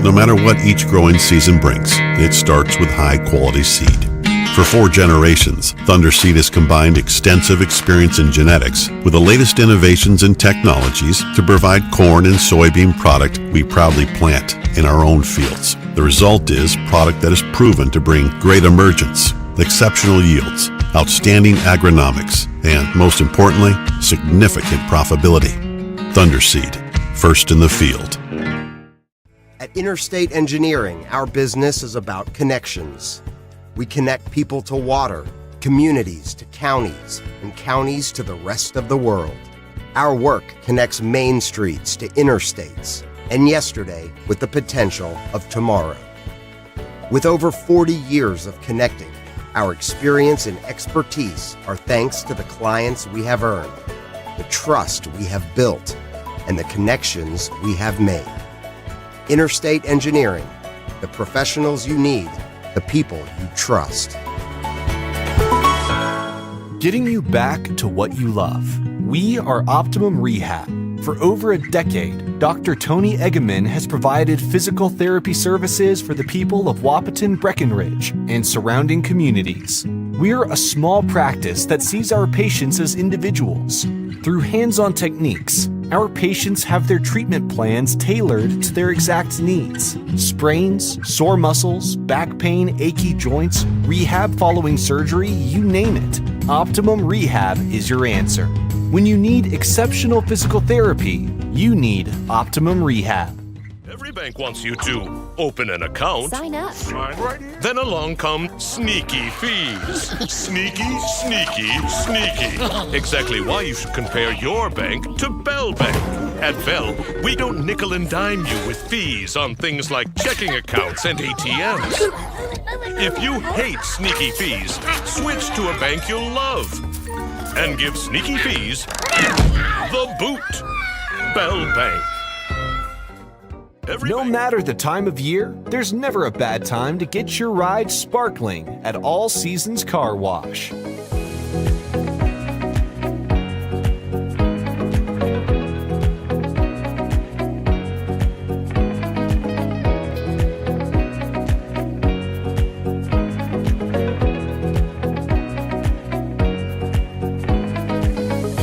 No matter what each growing season brings, it starts with high-quality seed. For 4 generations, Thunder Seed has combined extensive experience in genetics with the latest innovations and technologies to provide corn and soybean product we proudly plant in our own fields. The result is product that is proven to bring great emergence, exceptional yields, outstanding agronomics, and most importantly, significant profitability. Thunderseed, first in the field. At Interstate Engineering, our business is about connections. We connect people to water, communities to counties, and counties to the rest of the world. Our work connects main streets to interstates, and yesterday with the potential of tomorrow. With over 40 years of connecting, our experience and expertise are thanks to the clients we have earned, the trust we have built, and the connections we have made. Interstate Engineering, the professionals you need, the people you trust. Getting you back to what you love. We are Optimum Rehab. For over a decade, Dr. Tony Egeman has provided physical therapy services for the people of Wahpeton, Breckenridge, and surrounding communities. We're a small practice that sees our patients as individuals. Through hands-on techniques, our patients have their treatment plans tailored to their exact needs. Sprains, sore muscles, back pain, achy joints, rehab following surgery, you name it. Optimum Rehab is your answer. When you need exceptional physical therapy, you need Optimum Rehab. Every bank wants you to open an account. Sign up. Then along come sneaky fees. Sneaky, sneaky, sneaky. Exactly why you should compare your bank to Bell Bank. At Bell, we don't nickel and dime you with fees on things like checking accounts and ATMs. If you hate sneaky fees, switch to a bank you'll love. And give sneaky fees the boot. Bell Bank. No matter the time of year, there's never a bad time to get your ride sparkling at All Seasons Car Wash.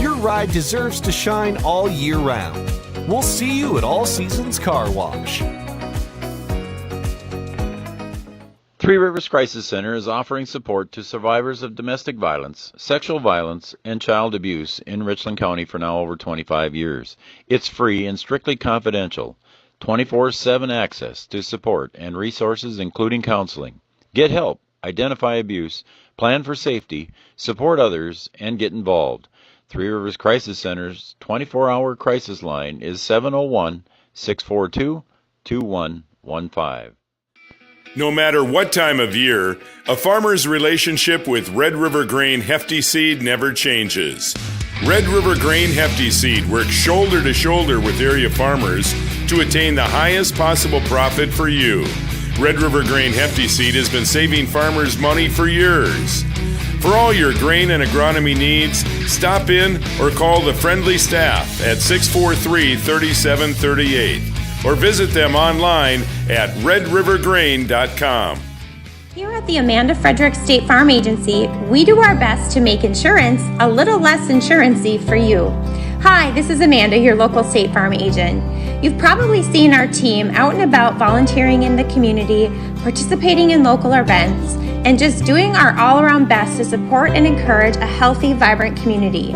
Your ride deserves to shine all year round. We'll see you at All Seasons Car Wash. Three Rivers Crisis Center is offering support to survivors of domestic violence, sexual violence, and child abuse in Richland County for now over 25 years. It's free and strictly confidential. 24/7 access to support and resources including counseling. Get help, identify abuse, plan for safety, support others, and get involved. Three Rivers Crisis Center's 24-hour crisis line is 701-642-2115. No matter what time of year, a farmer's relationship with Red River Grain Hefty Seed never changes. Red River Grain Hefty Seed works shoulder to shoulder with area farmers to attain the highest possible profit for you. Red River Grain Hefty Seed has been saving farmers money for years. For all your grain and agronomy needs, stop in or call the friendly staff at 643-3738 or visit them online at redrivergrain.com. Here at the Amanda Frederick State Farm Agency, we do our best to make insurance a little less insurance-y for you. Hi, this is Amanda, your local State Farm agent. You've probably seen our team out and about volunteering in the community, participating in local events, and just doing our all-around best to support and encourage a healthy, vibrant community.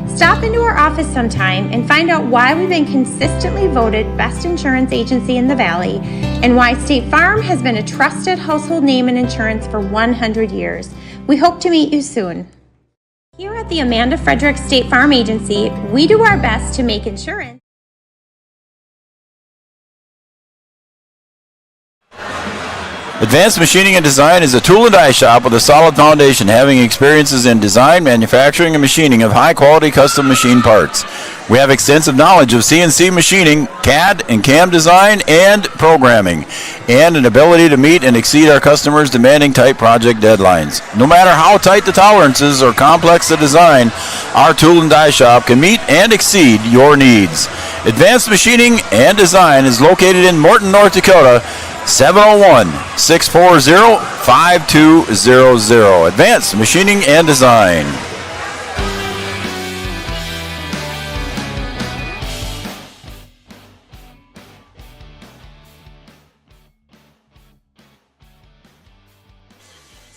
Stop into our office sometime and find out why we've been consistently voted best insurance agency in the Valley and why State Farm has been a trusted household name in insurance for 100 years. We hope to meet you soon. Here at the Amanda Frederick State Farm Agency, we do our best to make insurance. Advanced Machining and Design is a tool and die shop with a solid foundation, having experiences in design, manufacturing, and machining of high-quality custom machine parts. We have extensive knowledge of CNC machining, CAD and CAM design, and programming, and an ability to meet and exceed our customers' demanding tight project deadlines. No matter how tight the tolerances or complex the design, our tool and die shop can meet and exceed your needs. Advanced Machining and Design is located in Morton, North Dakota, 701-640-5200. Advanced Machining and Design.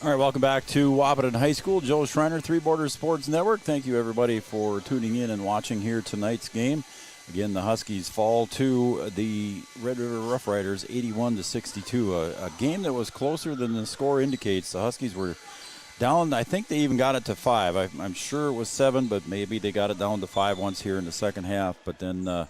All right, welcome back to Wahpeton High School. Joe Schreiner, Three Borders Sports Network. Thank you, everybody, for tuning in and watching here tonight's game. Again, the Huskies fall to the Red River Rough Riders 81-62. A game that was closer than the score indicates. The Huskies were down. I think they even got it to 5. I'm sure it was 7, but maybe they got it down to 5 once here in the second half. But then the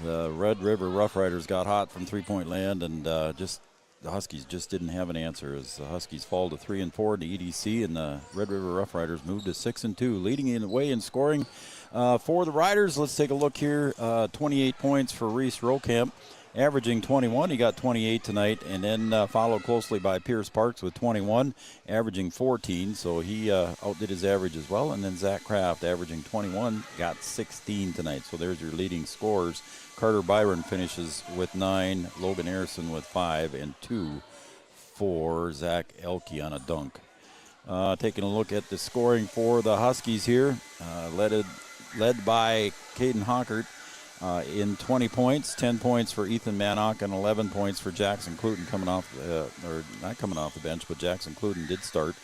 Red River Rough Riders got hot from three-point land, and the Huskies just didn't have an answer as the Huskies fall to 3-4 in the EDC, and the Red River Rough Riders moved to 6-2, leading in the way in scoring for the Riders. Let's take a look here. 28 points for Reese Rokamp, averaging 21. He got 28 tonight, and then followed closely by Pierce Parks with 21, averaging 14. So he outdid his average as well. And then Zach Kraft, averaging 21, got 16 tonight. So there's your leading scorers. Carter Byron finishes with 9, Logan Harrison with 5, and 2 for Zach Elke on a dunk. Taking a look at the scoring for the Huskies here, led by Caden Hockert in 20 points, 10 points for Ethan Manock, and 11 points for Jackson Cluten coming off, or not coming off the bench, but Jackson Cluten did start.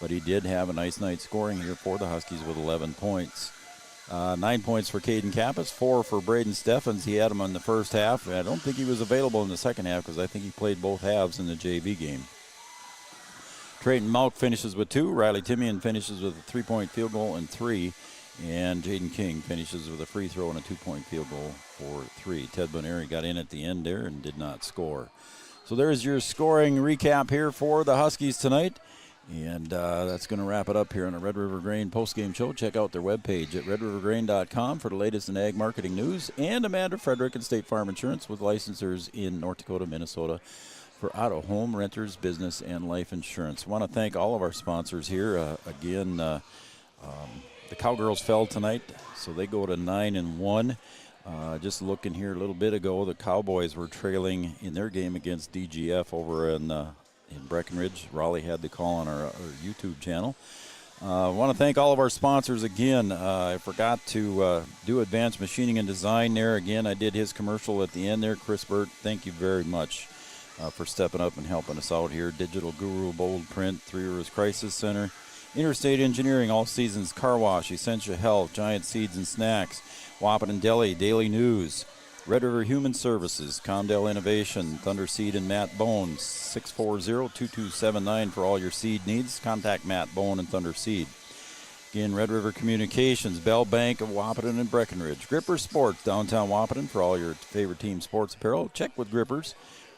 But he did have a nice night scoring here for the Huskies with 11 points. 9 points for Caden Kappas, 4 for Braden Steffens. He had him in the first half. I don't think he was available in the second half because I think he played both halves in the JV game. Trayton Malk finishes with 2. Riley Timian finishes with a 3-point field goal and 3. And Jaden King finishes with a free throw and a 2-point field goal for 3. Ted Boneri got in at the end there and did not score. So there's your scoring recap here for the Huskies tonight. And that's going to wrap it up here on the Red River Grain postgame show. Check out their webpage at redrivergrain.com for the latest in ag marketing news. And Amanda Frederick and State Farm Insurance with licensors in North Dakota, Minnesota for auto, home, renters, business, and life insurance. I want to thank all of our sponsors here. The Cowgirls fell tonight, so they go to 9-1. Just looking here a little bit ago, the Cowboys were trailing in their game against DGF over in Breckenridge. Raleigh had the call on our YouTube channel. I want to thank all of our sponsors again. I forgot to do Advanced Machining and Design there. Again, I did his commercial at the end there. Chris Burt, thank you very much for stepping up and helping us out here. Digital Guru, Bold Print, Three Rivers Crisis Center, Interstate Engineering, All Seasons Car Wash, Essentia Health, Giant Seeds and Snacks, Wahpeton Deli, Daily News, Red River Human Services, Comdell Innovation, Thunder Seed and Matt Bone, 640-2279 for all your seed needs. Contact Matt Bone and Thunder Seed. Again, Red River Communications, Bell Bank of Wahpeton and Breckenridge. Gripper Sports, downtown Wahpeton for all your favorite team sports apparel. Check with Grippers.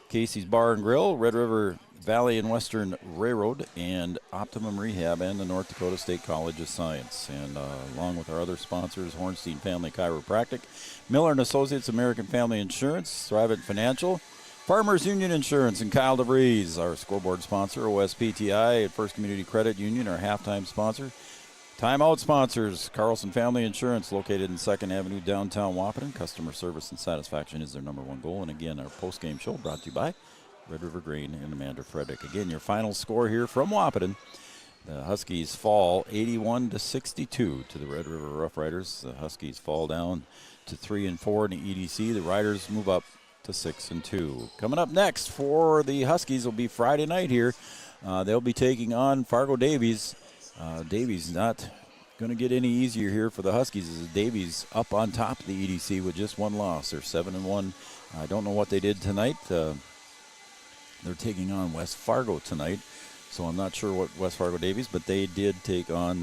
Casey's Bar and Grill, Red River Valley and Western Railroad, and Optimum Rehab, and the North Dakota State College of Science. And along with our other sponsors, Hornstein Family Chiropractic, Miller & Associates, American Family Insurance, Thrivent Financial, Farmers Union Insurance, and Kyle DeVries, our scoreboard sponsor, OSPTI, and First Community Credit Union, our halftime sponsor. Timeout sponsors, Carlson Family Insurance, located in 2nd Avenue, downtown Wahpeton. Customer service and satisfaction is their number one goal. And again, our post-game show brought to you by Red River Grain and Amanda Frederick. Again, your final score here from Wahpeton. The Huskies fall 81-62 to the Red River Rough Riders. The Huskies fall down to 3-4 in the EDC. The Riders move up to 6-2. Coming up next for the Huskies will be Friday night here. They'll be taking on Fargo Davies. Davies not going to get any easier here for the Huskies as Davies up on top of the EDC with just one loss. They're 7-1. I don't know what they did tonight. They're taking on West Fargo tonight, so I'm not sure what West Fargo Davies, but they did take on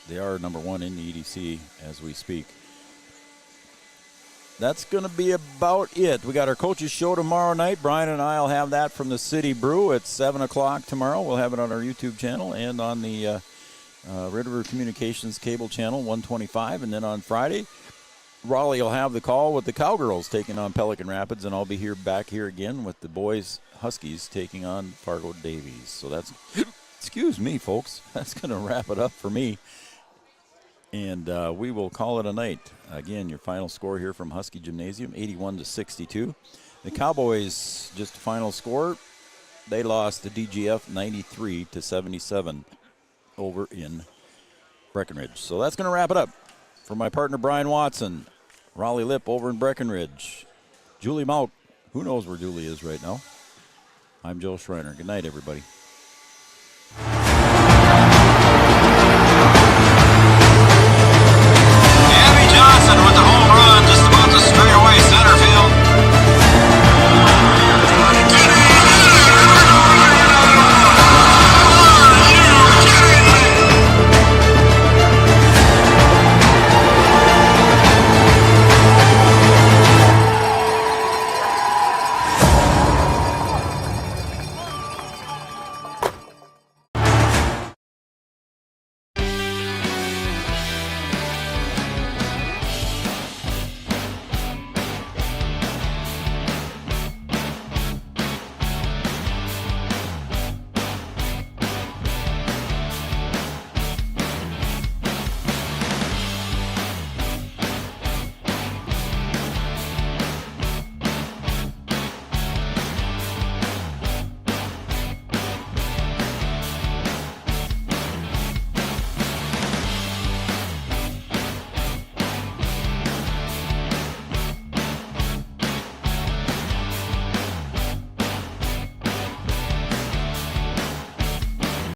they are number 1 in the EDC as we speak. That's going to be about it. We got our coaches show tomorrow night. Brian and I will have that from the City Brew at 7 o'clock tomorrow. We'll have it on our YouTube channel and on the Red River Communications cable channel, 125. And then on Friday, Raleigh will have the call with the Cowgirls taking on Pelican Rapids, and I'll be back here again with the boys Huskies taking on Fargo Davies. So that's, excuse me, folks, that's going to wrap it up for me. And we will call it a night. Again, your final score here from Husky Gymnasium, 81-62. The Cowboys, just a final score, they lost to DGF 93-77 over in Breckenridge. So that's going to wrap it up. For my partner Brian Watson, Raleigh Lipp over in Breckenridge, Julie Malk, who knows where Julie is right now. I'm Joe Schreiner. Good night, everybody.